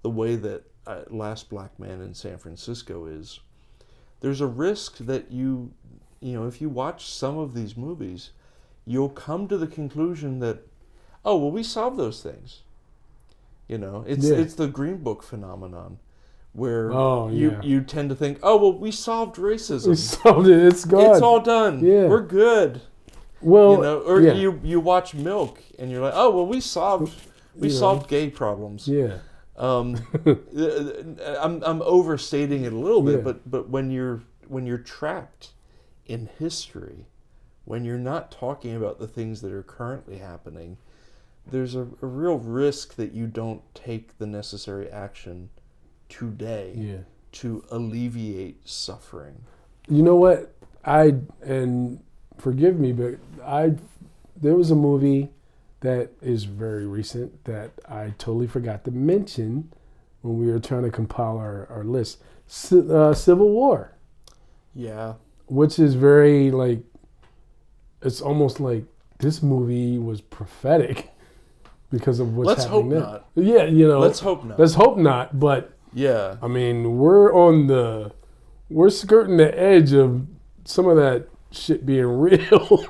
S1: the way that Last Black Man in San Francisco is, there's a risk that if you watch some of these movies, you'll come to the conclusion that, oh, well, we solved those things. It's the Green Book phenomenon, where you tend to think, oh, well, we solved racism.
S2: We solved it. It's gone.
S1: It's all done.
S2: Yeah.
S1: We're good.
S2: Well,
S1: you watch Milk and you're like, oh, well, we solved gay problems.
S2: Yeah.
S1: I'm overstating it a little bit, but when you're trapped in history, when you're not talking about the things that are currently happening, there's a real risk that you don't take the necessary action today to alleviate suffering.
S2: You know what? And forgive me, but there was a movie that is very recent that I totally forgot to mention when we were trying to compile our list. Civil War.
S1: Yeah.
S2: Which is very, like, it's almost like this movie was prophetic because of what's happening now.
S1: Let's hope not.
S2: Yeah,
S1: Let's hope not.
S2: Let's hope not, but
S1: yeah.
S2: I mean, we're skirting the edge of some of that shit being real.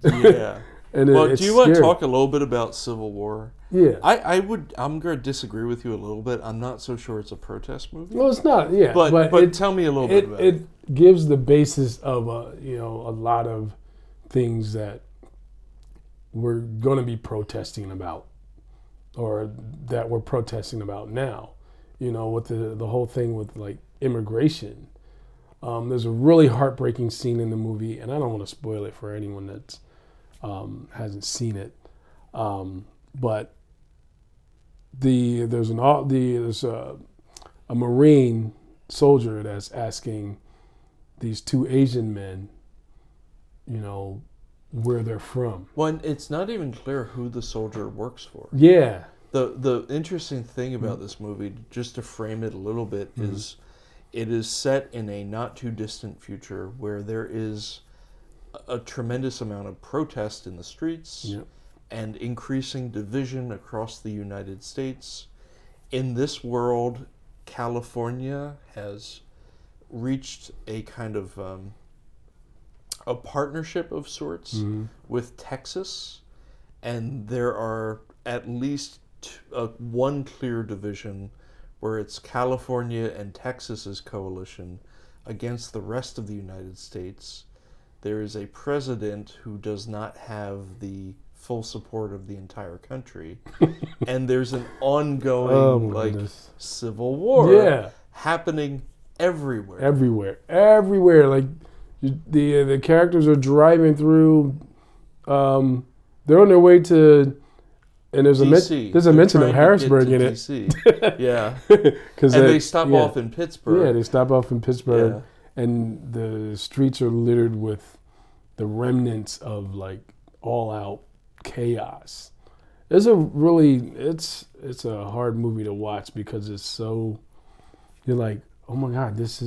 S1: Yeah.
S2: And
S1: do you want to talk a little bit about Civil War?
S2: Yeah.
S1: I'm going to disagree with you a little bit. I'm not so sure it's a protest movie.
S2: Well, it's not, yeah.
S1: But tell me a little bit about it.
S2: It gives the basis of a lot of things that we're going to be protesting about, or that we're protesting about now. With the whole thing with, like, immigration. There's a really heartbreaking scene in the movie, and I don't want to spoil it for anyone that hasn't seen it. But there's a Marine soldier that's asking these two Asian men, where they're from.
S1: Well, it's not even clear who the soldier works for.
S2: Yeah.
S1: The interesting thing about this movie, just to frame it a little bit, is it is set in a not too distant future where there is a tremendous amount of protest in the streets and increasing division across the United States. In this world, California has reached a kind of a partnership of sorts with Texas, and there are at least one clear division where it's California and Texas's coalition against the rest of the United States. There is a president who does not have the full support of the entire country, and there's an ongoing civil war happening everywhere.
S2: Everywhere. Like, the characters are driving through. They're on their way to. And there's a mention of Harrisburg in it.
S1: Yeah. And they stop off in Pittsburgh.
S2: Yeah, they stop off in Pittsburgh. Yeah. And the streets are littered with the remnants of, like, all-out chaos. It's a hard movie to watch because it's so, you're like, oh my God,
S1: it's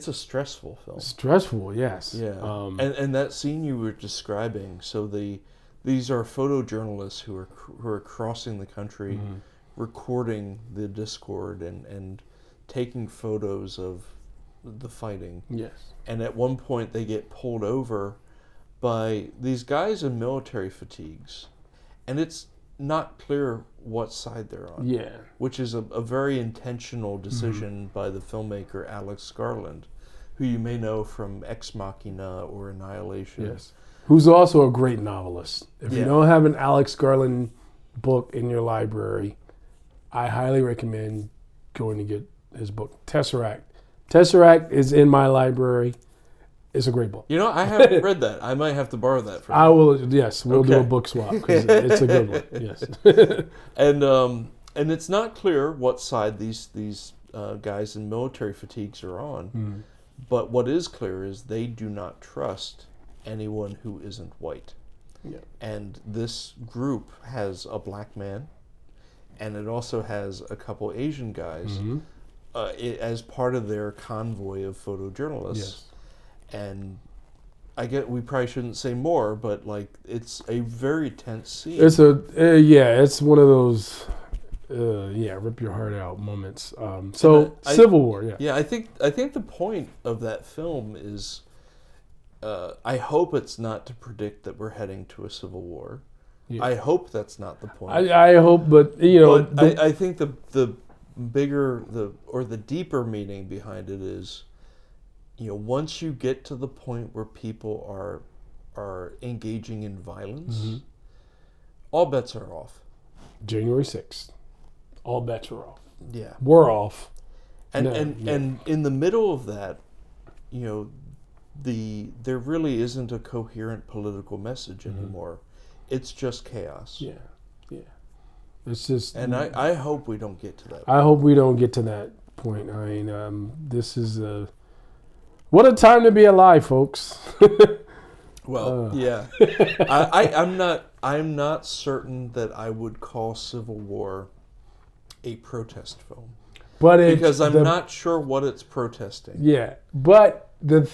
S1: a stressful film.
S2: Stressful, yes.
S1: Yeah. And that scene you were describing, so these are photojournalists who are crossing the country, recording the discord and taking photos of the fighting.
S2: Yes.
S1: And at one point they get pulled over by these guys in military fatigues, and it's not clear what side they're on.
S2: Yeah.
S1: Which is a very intentional decision by the filmmaker Alex Garland, who you may know from Ex Machina or Annihilation.
S2: Yes. Who's also a great novelist. If you don't have an Alex Garland book in your library, I highly recommend going to get his book, Tesseract. Tesseract is in my library. It's a great book.
S1: I haven't read that. I might have to borrow that from you.
S2: I will. Yes, we'll do a book swap because it's a good one. Yes.
S1: And it's not clear what side these guys in military fatigues are on. But what is clear is they do not trust anyone who isn't white. Yeah. And this group has a black man, and it also has a couple Asian guys as part of their convoy of photojournalists. Yes. And we probably shouldn't say more, but like it's a very tense scene.
S2: It's it's one of those rip your heart out moments. Civil War, yeah.
S1: Yeah, I think the point of that film is, I hope it's not to predict that we're heading to a civil war. Yeah. I hope that's not the point.
S2: I hope, but
S1: I think the bigger or the deeper meaning behind it is, once you get to the point where people are engaging in violence, mm-hmm. all bets are off.
S2: January 6th. All bets are off.
S1: Yeah.
S2: We're off.
S1: And in the middle of that, there really isn't a coherent political message mm-hmm. anymore. It's just chaos.
S2: Yeah. Yeah. It's just
S1: I hope we don't get to that.
S2: I hope we don't get to that point. I mean, this is what a time to be alive, folks.
S1: Well, yeah. I'm not certain that I would call Civil War a protest film, because I'm not sure what it's protesting.
S2: Yeah, but the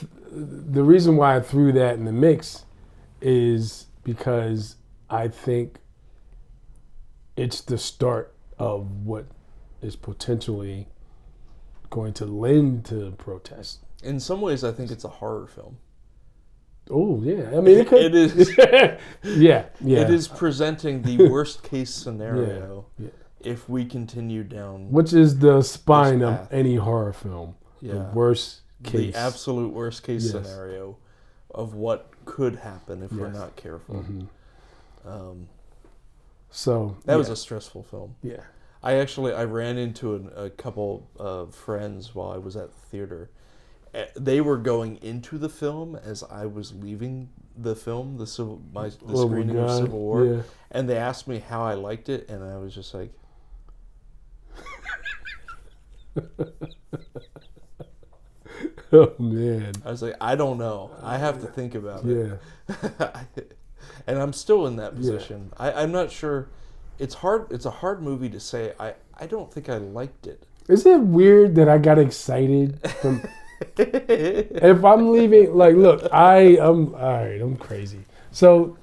S2: reason why I threw that in the mix is because I think it's the start of what is potentially going to lend to protest.
S1: In some ways, I think it's a horror film.
S2: Oh yeah, I mean it is. Yeah.
S1: It is presenting the worst case scenario. Yeah. If we continue down,
S2: which is the spine of any horror film, the worst case,
S1: the absolute worst case scenario of what could happen if we're not careful. Mm-hmm.
S2: So
S1: that was a stressful film.
S2: Yeah,
S1: I ran into a couple of friends while I was at the theater. They were going into the film as I was leaving the film, the screening of Civil War, and they asked me how I liked it, and I was just like.
S2: Oh man!
S1: I was like, I don't know. I have to think about it. And I'm still in that position. Yeah. I'm not sure. It's hard. It's a hard movie to say. I don't think I liked it.
S2: Is it weird that I got excited from? If I'm leaving, like, look, I'm all right. I'm crazy. So,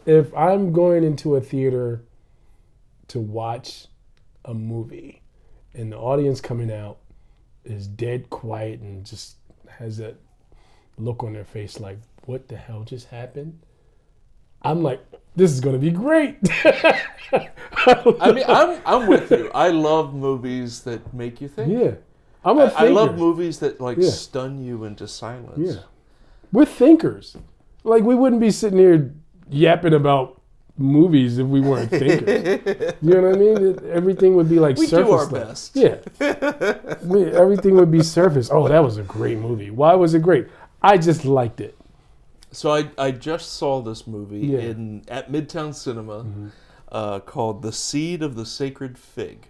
S2: if I'm going into a theater to watch a movie, and the audience coming out is dead quiet and just has that look on their face like, what the hell just happened? I'm like, this is going to be great.
S1: I mean, I'm with you. I love movies that make you think.
S2: Yeah. I
S1: love movies that stun you into silence.
S2: Yeah. We're thinkers. Like, we wouldn't be sitting here yapping about movies if we weren't thinkers. You know what I mean? Everything would be like
S1: we
S2: surface.
S1: We do our best.
S2: Yeah. Everything would be surface. Oh, that was a great movie. Why was it great? I just liked it.
S1: So I just saw this movie at Midtown Cinema called The Seed of the Sacred Fig.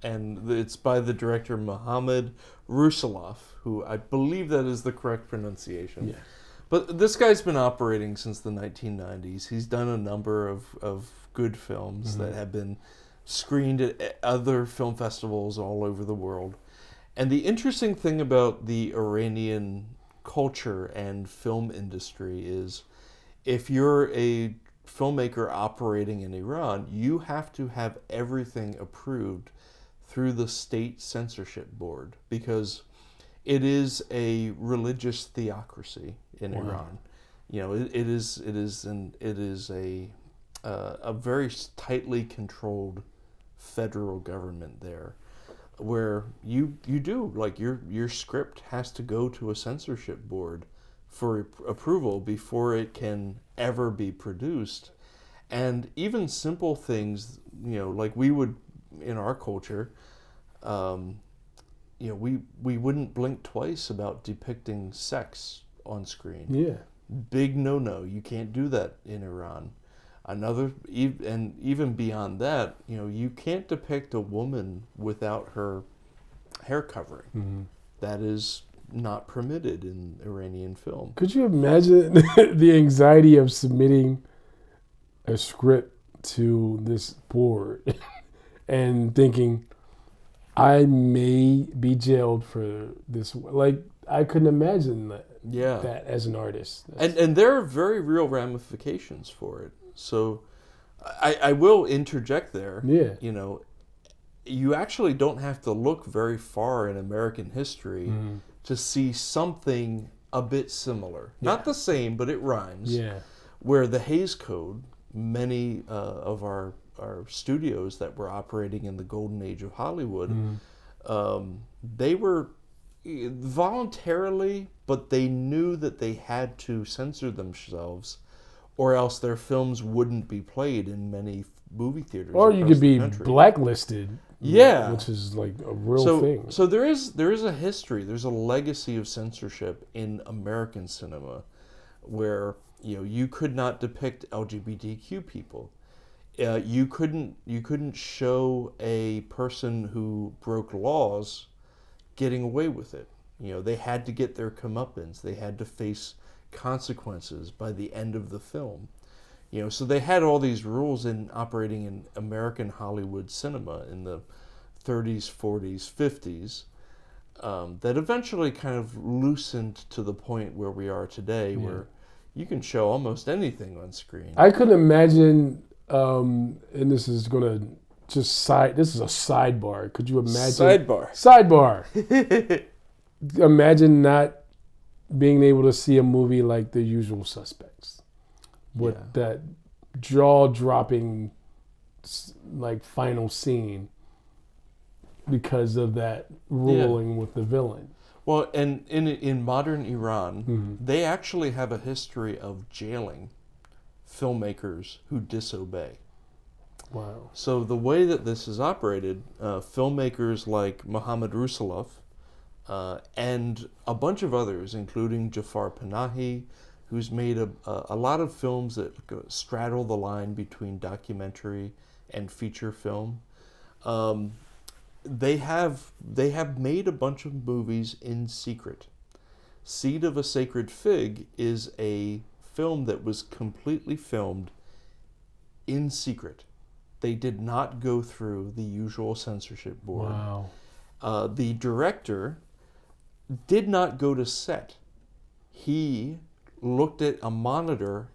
S1: And it's by the director Mohammad Rusaloff, who I believe that is the correct pronunciation. Yeah. But this guy's been operating since the 1990s. He's done a number of good films that have been screened at other film festivals all over the world. And the interesting thing about the Iranian culture and film industry is if you're a filmmaker operating in Iran, you have to have everything approved through the state censorship board because it is a religious theocracy in Iran. You know, it is a very tightly controlled federal government there, where you do like your script has to go to a censorship board for approval before it can ever be produced, and even simple things, you know, like we would in our culture. You know, we wouldn't blink twice about depicting sex on screen.
S2: Yeah.
S1: Big no. You can't do that in Iran. And even beyond that, you know, you can't depict a woman without her hair covering. Mm-hmm. That is not permitted in Iranian film.
S2: Could you imagine the anxiety of submitting a script to this board and thinking, I may be jailed for this? Like, I couldn't imagine that. that as an artist.
S1: And there are very real ramifications for it. So I will interject there.
S2: Yeah.
S1: You know, you actually don't have to look very far in American history to see something a bit similar. Yeah. Not the same, but it rhymes.
S2: Yeah.
S1: Where the Hays Code, many of our studios that were operating in the golden age of Hollywood, they were voluntarily, but they knew that they had to censor themselves, or else their films wouldn't be played in many movie theaters.
S2: Or you could be blacklisted.
S1: Yeah,
S2: which is like a real thing.
S1: So there is a history. There's a legacy of censorship in American cinema, where you could not depict LGBTQ people. You couldn't show a person who broke laws getting away with it. They had to get their comeuppance. They had to face consequences by the end of the film. So they had all these rules in operating in American Hollywood cinema in the 30s, 40s, 50s that eventually kind of loosened to the point where we are today, where you can show almost anything on screen.
S2: I couldn't imagine, and this is going to this is a sidebar. Could you imagine? Sidebar. Imagine not being able to see a movie like The Usual Suspects with that jaw-dropping like final scene because of that ruling with the villain.
S1: Well, and in modern Iran, they actually have a history of jailing filmmakers who disobey.
S2: Wow.
S1: So the way that this is operated, filmmakers like Mohammad Rusulov and a bunch of others, including Jafar Panahi, who's made a lot of films that straddle the line between documentary and feature film. They have made a bunch of movies in secret. Seed of a Sacred Fig is a film that was completely filmed in secret. They did not go through the usual censorship board.
S2: Wow.
S1: The director did not go to set. He looked at a monitor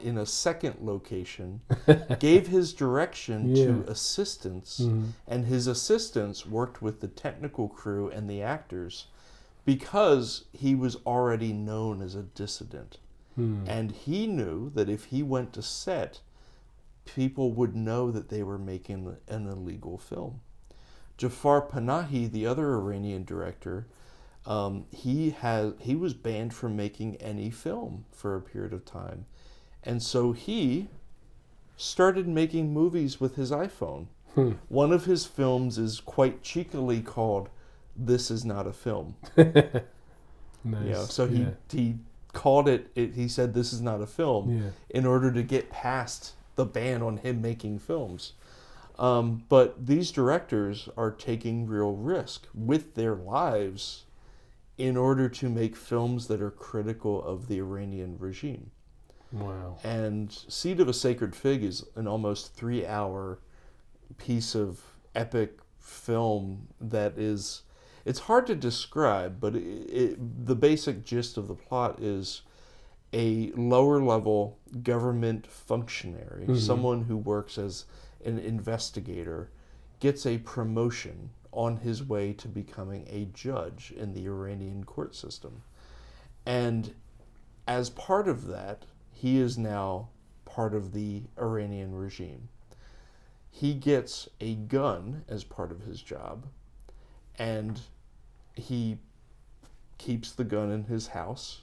S1: in a second location, gave his direction to assistants, and his assistants worked with the technical crew and the actors because he was already known as a dissident. And he knew that if he went to set, people would know that they were making an illegal film. Jafar Panahi, the other Iranian director, he was banned from making any film for a period of time. And so he started making movies with his iPhone. One of his films is quite cheekily called "This Is Not a Film."
S2: Nice.
S1: So he called it, he said, "This is not a film," in order to get past the ban on him making films. But these directors are taking real risk with their lives in order to make films that are critical of the Iranian regime.
S2: Wow.
S1: And Seed of a Sacred Fig is an almost 3-hour piece of epic film that is, it's hard to describe, but the basic gist of the plot is a lower level government functionary, someone who works as an investigator, gets a promotion on his way to becoming a judge in the Iranian court system. And as part of that, he is now part of the Iranian regime. He gets a gun as part of his job, and he keeps the gun in his house.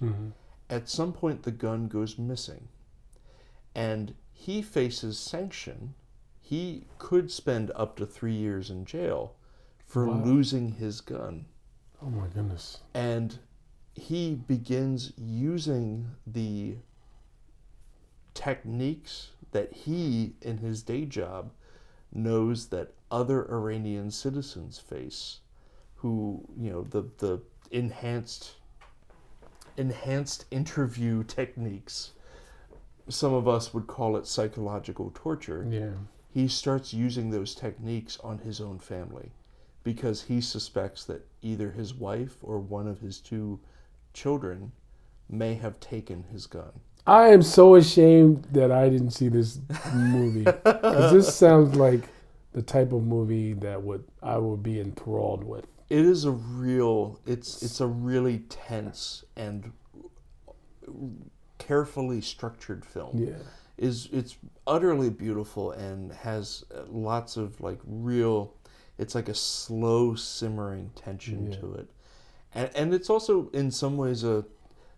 S1: At some point, the gun goes missing, and he faces sanction. He could spend up to 3 years in jail for losing his gun.
S2: Oh my goodness.
S1: And he begins using the techniques that he, in his day job, knows that other Iranian citizens face, who, the enhanced interview techniques. Some of us would call it psychological torture.
S2: Yeah.
S1: He starts using those techniques on his own family because he suspects that either his wife or one of his 2 children may have taken his gun.
S2: I am so ashamed that I didn't see this movie. 'Cause this sounds like the type of movie that I would be enthralled with.
S1: It is it's a really tense and carefully structured film.
S2: Yeah.
S1: It's utterly beautiful and has lots of like real, it's like a slow simmering tension to it. And it's also in some ways I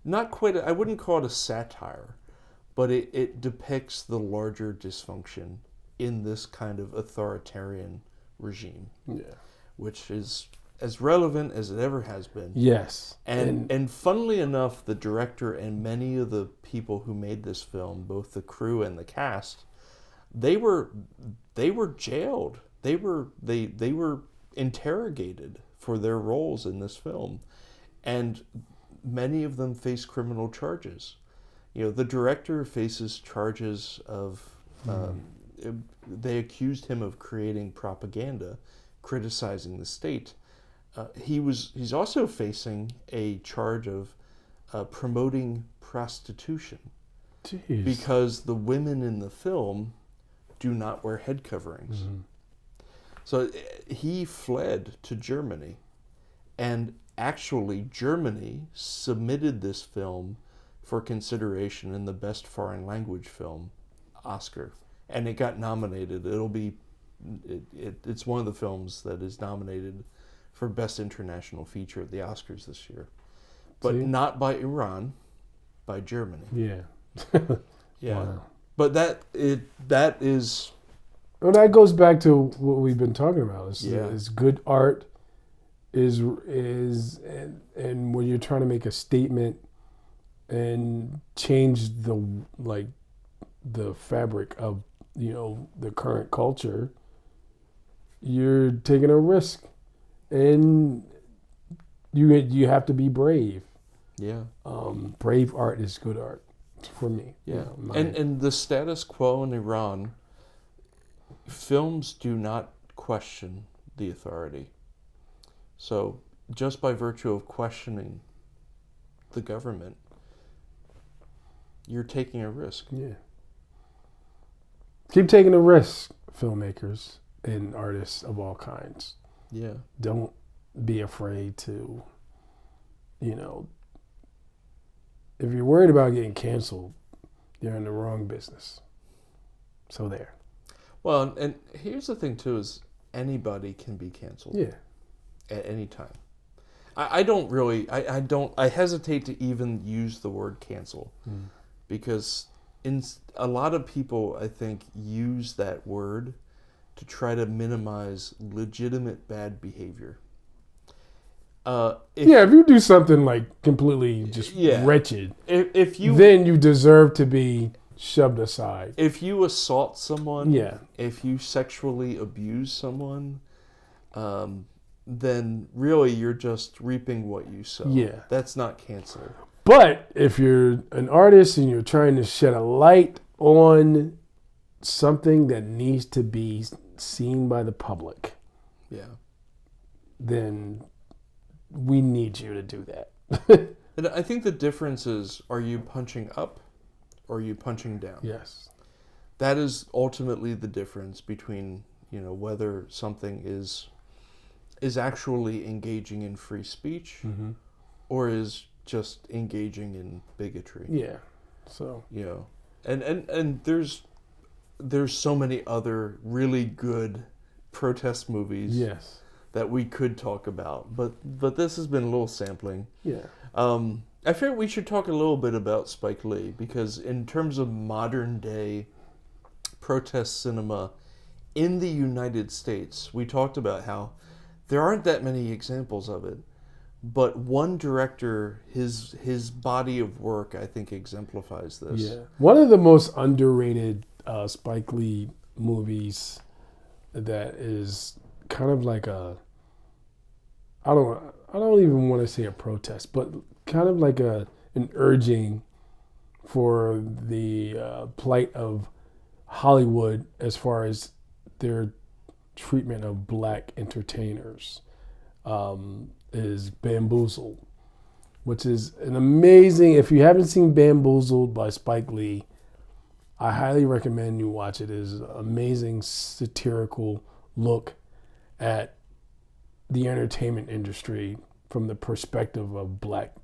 S1: wouldn't call it a satire, but it depicts the larger dysfunction in this kind of authoritarian regime. Yeah. Which is as relevant as it ever has been.
S2: Yes.
S1: And funnily enough, the director and many of the people who made this film, both the crew and the cast, they were jailed. They were interrogated for their roles in this film. And many of them face criminal charges. The director faces charges of they accused him of creating propaganda, criticizing the state. He's also facing a charge of promoting prostitution. Jeez. Because the women in the film do not wear head coverings. Mm-hmm. So he fled to Germany, and actually Germany submitted this film for consideration in the Best Foreign Language Film Oscar, and it got nominated. It's one of the films that is nominated for Best International Feature at the Oscars this year. But not by Iran, by Germany.
S2: Yeah.
S1: Yeah. Wow. But that is...
S2: Well, that goes back to what we've been talking about. Is good art is and when you're trying to make a statement and change the fabric of the current culture, you're taking a risk. And you have to be brave. Yeah. Brave art is good art for me.
S1: Yeah. And the status quo in Iran, films do not question the authority. So just by virtue of questioning the government, you're taking a risk.
S2: Yeah. Keep taking a risk, filmmakers and artists of all kinds.
S1: Yeah.
S2: Don't be afraid to, if you're worried about getting canceled, you're in the wrong business. So there.
S1: Well, and here's the thing too, is anybody can be canceled.
S2: Yeah.
S1: At any time. I hesitate to even use the word cancel because a lot of people, I think, use that word to try to minimize legitimate bad behavior.
S2: If you do something like completely just wretched, then you deserve to be shoved aside.
S1: If you assault someone, if you sexually abuse someone, then really you're just reaping what you sow.
S2: Yeah.
S1: That's not cancel.
S2: But if you're an artist and you're trying to shed a light on something that needs to be seen by the public, then we need you to do that.
S1: And I think the difference is, are you punching up or are you punching down?
S2: Yes.
S1: That is ultimately the difference between, whether something is actually engaging in free speech or is just engaging in bigotry.
S2: Yeah. So,
S1: and there's so many other really good protest movies that we could talk about, but this has been a little sampling.
S2: Yeah.
S1: I figured we should talk a little bit about Spike Lee, because in terms of modern day protest cinema in the United States, we talked about how there aren't that many examples of it, but one director, his body of work, I think, exemplifies this.
S2: Yeah. One of the most underrated Spike Lee movies that is kind of like I don't even want to say a protest, but kind of like an urging for the plight of Hollywood as far as their treatment of black entertainers, is Bamboozled. which is an amazing. If you haven't seen Bamboozled by Spike Lee, I highly recommend you watch it. It is an amazing satirical look at the entertainment industry from the perspective of black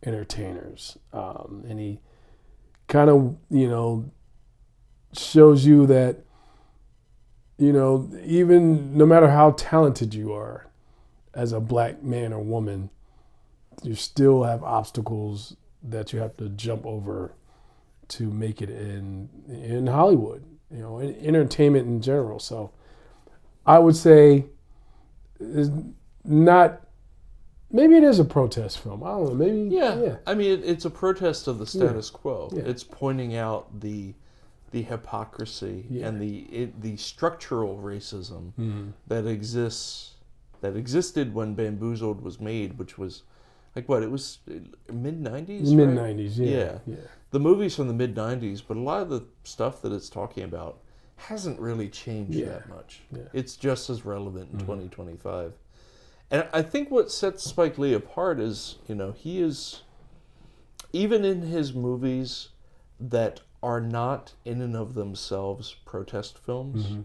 S2: entertainers. And he kind of, shows you that, even no matter how talented you are as a black man or woman, you still have obstacles that you have to jump over to make it in Hollywood, in entertainment in general. So I would say it's not, maybe it is a protest film. I don't know, maybe.
S1: Yeah. I mean, it's a protest of the status quo.
S2: Yeah.
S1: It's pointing out the hypocrisy and the structural racism that existed when Bamboozled was made, which was like what, it was mid-90s?
S2: Mid-90s, yeah.
S1: The movie's from the mid-90s, but a lot of the stuff that it's talking about hasn't really changed that much. Yeah. It's just as relevant in 2025. And I think what sets Spike Lee apart is, he is, even in his movies that are not in and of themselves protest films.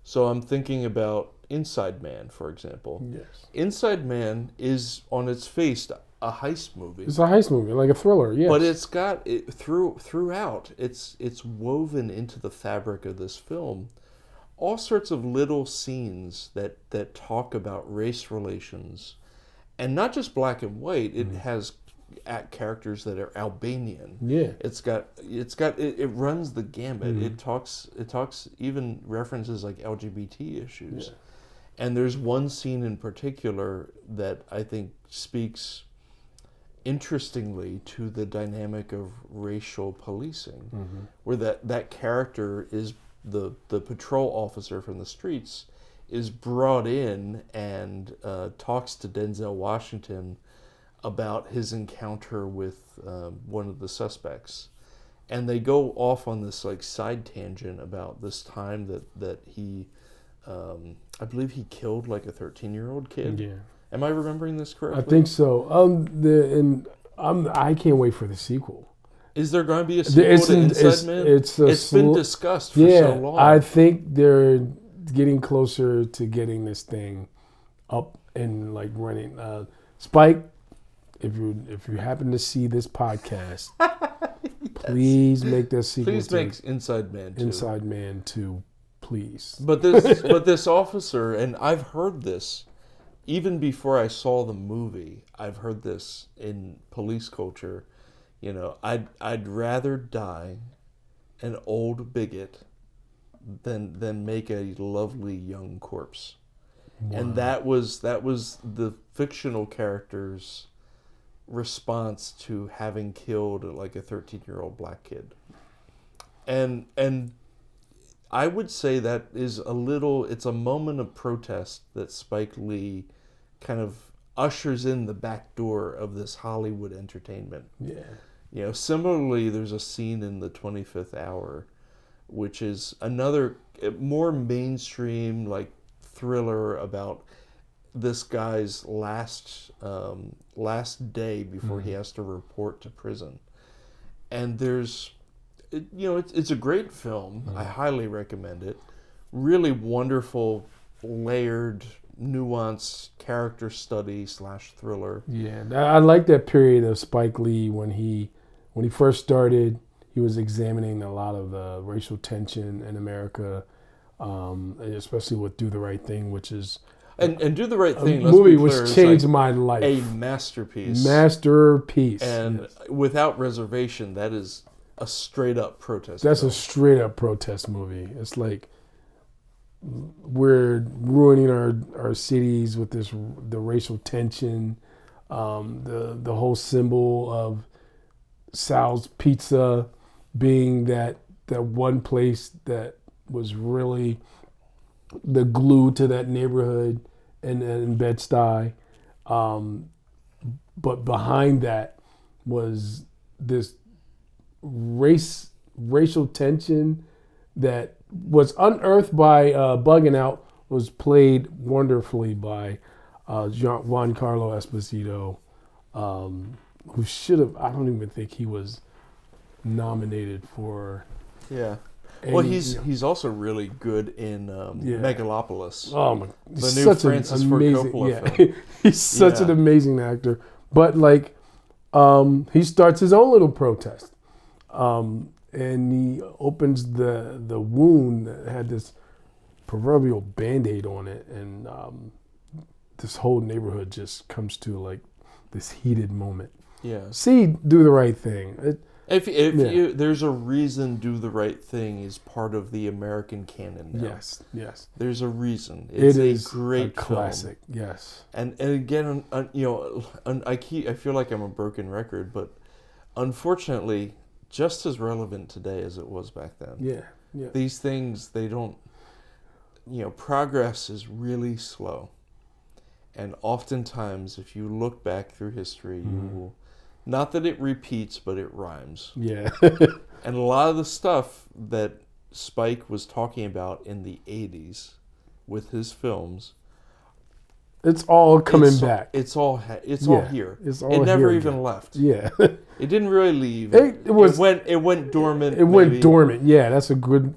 S1: So I'm thinking about Inside Man, for example.
S2: Yes.
S1: Inside Man is, on its face, a heist movie.
S2: It's a heist movie, like a thriller, yes.
S1: But it's got, throughout, it's woven into the fabric of this film all sorts of little scenes that talk about race relations, and not just black and white. It has characters that are Albanian.
S2: Yeah.
S1: It runs the gamut. It talks even references like LGBT issues. Yeah. And there's one scene in particular that I think speaks interestingly to the dynamic of racial policing, where that character is the patrol officer from the streets is brought in and talks to Denzel Washington about his encounter with one of the suspects, and they go off on this like side tangent about this time that he, I believe he killed like a 13-year-old kid. Yeah. Am I remembering this correctly?
S2: I think so. I can't wait for the sequel.
S1: Is there going to be a sequel to Inside Man? It's been discussed for so long.
S2: I think they're getting closer to getting this thing up and like running. Spike, if you happen to see this podcast, please make this sequel.
S1: Please make Inside Man 2.
S2: Inside Man 2, please.
S1: But this officer, and I've heard this even before I saw the movie. I've heard this in police culture. I'd rather die an old bigot than make a lovely young corpse. Wow. And that was the fictional character's response to having killed like a 13-year-old black kid. And I would say that is it's a moment of protest that Spike Lee kind of ushers in the back door of this Hollywood entertainment. Yeah. Similarly, there's a scene in The 25th Hour, which is another more mainstream like thriller about this guy's last day before he has to report to prison. And it's a great film. I highly recommend it. Really wonderful, layered, nuanced character study / thriller.
S2: Yeah, I like that period of Spike Lee when he first started. He was examining a lot of the racial tension in America, especially with Do the Right Thing, which is
S1: and Do the Right Thing.
S2: Movie which changed my life.
S1: A masterpiece. And without reservation, that is a straight up protest.
S2: That's a straight up protest movie. It's like we're ruining our cities with the racial tension, the whole symbol of Sal's Pizza being that one place that was really the glue to that neighborhood in Bed-Stuy. But behind that was this racial tension that was unearthed by Bugging Out, was played wonderfully by Giancarlo Esposito. who should have. I don't even think he was nominated for.
S1: Yeah. Well, he's also really good in Megalopolis.
S2: Oh my!
S1: The new Francis Ford Coppola film.
S2: He's such an amazing actor. But like, he starts his own little protest, and he opens the wound that had this proverbial Band-Aid on it, and this whole neighborhood just comes to like this heated moment.
S1: Yeah.
S2: See, do the right thing.
S1: If you, there's a reason Do the Right Thing is part of the American canon now.
S2: Yes.
S1: There's a reason. It's
S2: a
S1: great
S2: classic.
S1: Film.
S2: Yes.
S1: And again, I feel like I'm a broken record, but unfortunately, just as relevant today as it was back then.
S2: Yeah.
S1: These things, they don't. Progress is really slow, and oftentimes, if you look back through history, you will. Not that it repeats, but it rhymes.
S2: Yeah.
S1: And a lot of the stuff that Spike was talking about in the 80s with his films,
S2: it's all coming back.
S1: It's all here.
S2: It's all
S1: it never
S2: here
S1: even
S2: again.
S1: Left.
S2: Yeah.
S1: It didn't really leave.
S2: It
S1: went dormant.
S2: It went dormant. Yeah, that's a good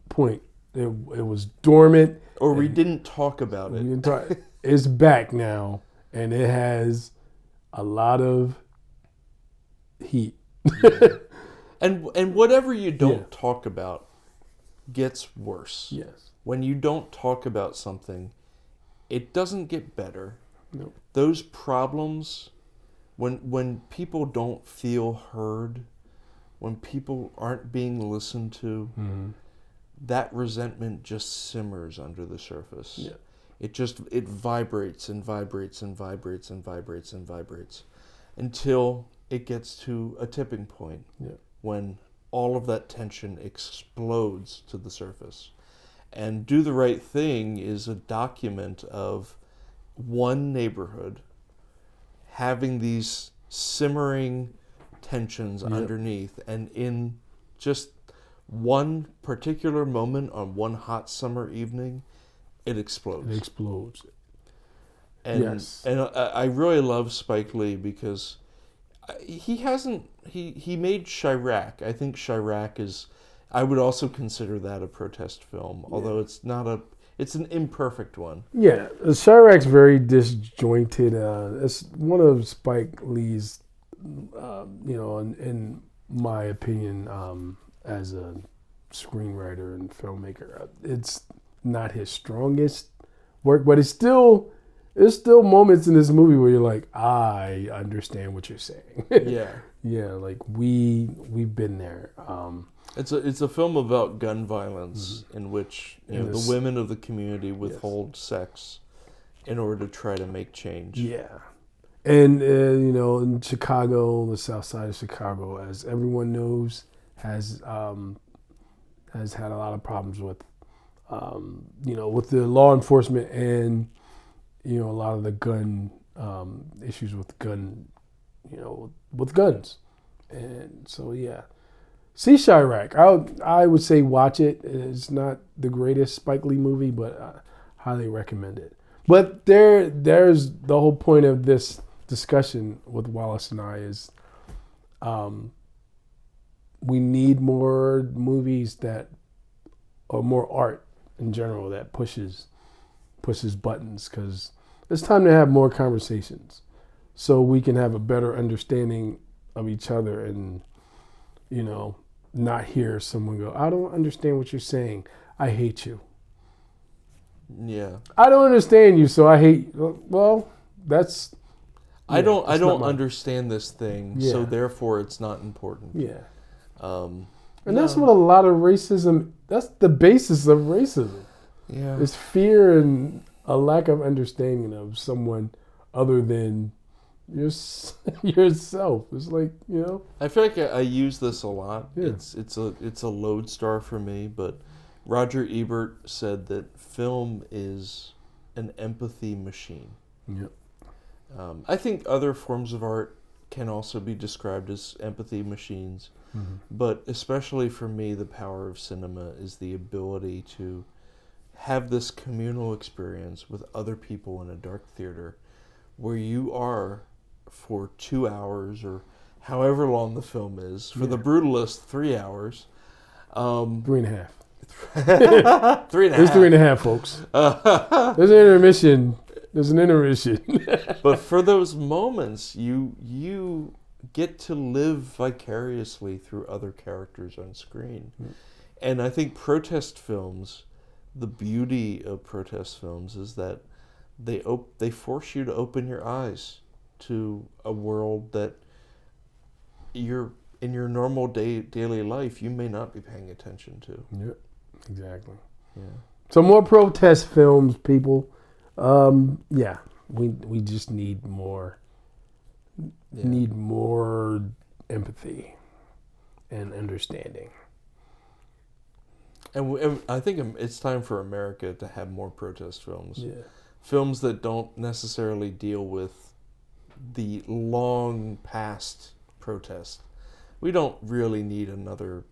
S2: point. It was dormant.
S1: Or we didn't talk about it.
S2: It's back now, and it has a lot of heat.
S1: and whatever you don't talk about gets worse.
S2: Yes.
S1: When you don't talk about something, it doesn't get better.
S2: No.
S1: Those problems, when people don't feel heard, when people aren't being listened to, that resentment just simmers under the surface.
S2: Yeah.
S1: It vibrates and vibrates and vibrates and vibrates and vibrates until it gets to a tipping point when all of that tension explodes to the surface. And Do the Right Thing is a document of one neighborhood having these simmering tensions underneath, and in just one particular moment on one hot summer evening, it explodes. And I really love Spike Lee because he made Chi-Raq. I think Chi-Raq is, I would also consider that a protest film, although it's an imperfect one.
S2: Yeah, Chi-Raq's very disjointed. It's one of Spike Lee's, in my opinion, as a screenwriter and filmmaker, it's not his strongest work, but there's still moments in this movie where you're like, I understand what you're saying. Yeah, like we've been there.
S1: It's a film about gun violence in which the women of the community withhold sex in order to try to make change.
S2: Yeah, and in Chicago, the South Side of Chicago, as everyone knows, has had a lot of problems with with the law enforcement and a lot of the gun issues with guns, and so see Chi-Raq. I would say watch it. It's not the greatest Spike Lee movie, but I highly recommend it. But there's the whole point of this discussion with Wallace and I is we need more movies or more art in general that pushes buttons, because it's time to have more conversations so we can have a better understanding of each other and not hear someone go, I don't understand what you're saying, I hate you.
S1: Yeah.
S2: I don't understand you, so I hate you. Well, that's
S1: I don't understand this thing, so therefore it's not important.
S2: Yeah. And that's what a lot of racism, that's the basis of racism.
S1: Yeah.
S2: It's fear and a lack of understanding of someone other than yourself. It's like,
S1: I feel like I use this a lot.
S2: Yeah.
S1: It's a lodestar for me, but Roger Ebert said that film is an empathy machine.
S2: Yep.
S1: I think other forms of art can also be described as empathy machines. Mm-hmm. But especially for me, the power of cinema is the ability to have this communal experience with other people in a dark theater where you are for 2 hours or however long the film is. For the brutalist, 3 hours.
S2: 3.5.
S1: 3.5.
S2: There's 3.5, folks. There's an intermission. There's an intermission.
S1: But for those moments, you get to live vicariously through other characters on screen. And I think protest films, the beauty of protest films is that they force you to open your eyes to a world that in your normal daily life you may not be paying attention to.
S2: Yep, exactly.
S1: Yeah.
S2: So more protest films, people. We just need more. Need more empathy and understanding.
S1: And I think it's time for America to have more protest films.
S2: Yeah.
S1: Films that don't necessarily deal with the long past protest. We don't really need another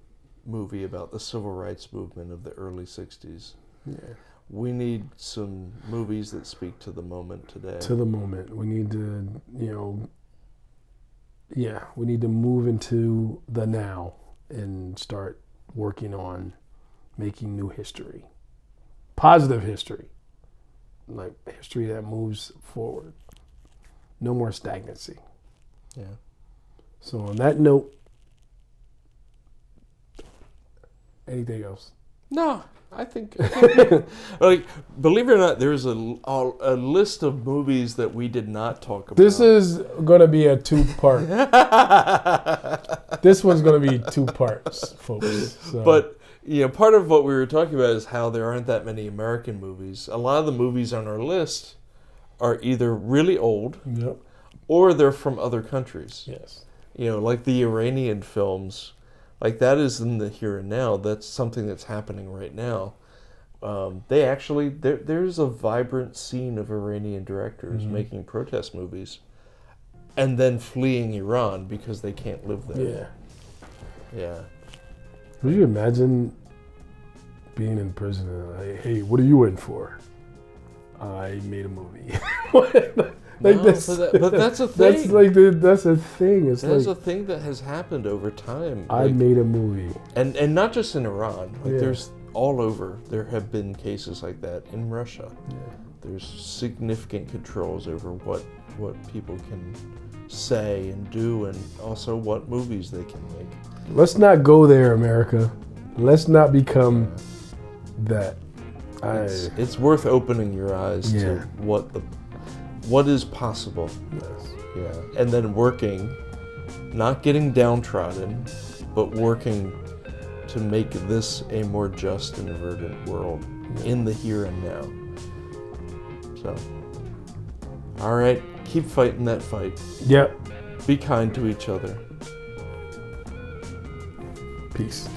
S1: movie about the civil rights movement of the early 60s.
S2: Yeah.
S1: We need some movies that speak to the moment today.
S2: To the moment. We need to, we need to move into the now and start working on making new history. Positive history. Like history that moves forward. No more stagnancy.
S1: Yeah.
S2: So on that note, anything else?
S1: No, I think like, believe it or not, there's a list of movies that we did not talk about.
S2: This is going to be a 2-part. This one's going to be 2 parts, folks. So.
S1: But part of what we were talking about is how there aren't that many American movies. A lot of the movies on our list are either really old,
S2: yep,
S1: or they're from other countries.
S2: Yes.
S1: Like the Iranian films, like that is in the here and now. That's something that's happening right now. They actually, there's a vibrant scene of Iranian directors making protest movies and then fleeing Iran because they can't live there.
S2: Yeah.
S1: Yeah.
S2: Would you imagine being in prison and like, hey, what are you in for? I made a movie. Like
S1: No,
S2: this,
S1: but that's a thing.
S2: That's a thing. It's
S1: That's
S2: like
S1: a thing that has happened over time.
S2: I made a movie,
S1: and not just in Iran. Like
S2: Yeah.
S1: there's all over. There have been cases like that in Russia.
S2: Yeah.
S1: There's significant controls over what people can say and do, and also what movies they can make.
S2: Let's not go there, America. Let's not become that.
S1: It's worth opening your eyes
S2: Yeah.
S1: to what is possible.
S2: Yes.
S1: Yeah, and then working, not getting downtrodden, but working to make this a more just and verdant world in the here and now. So, all right, keep fighting that fight.
S2: Yep.
S1: Be kind to each other.
S2: Peace.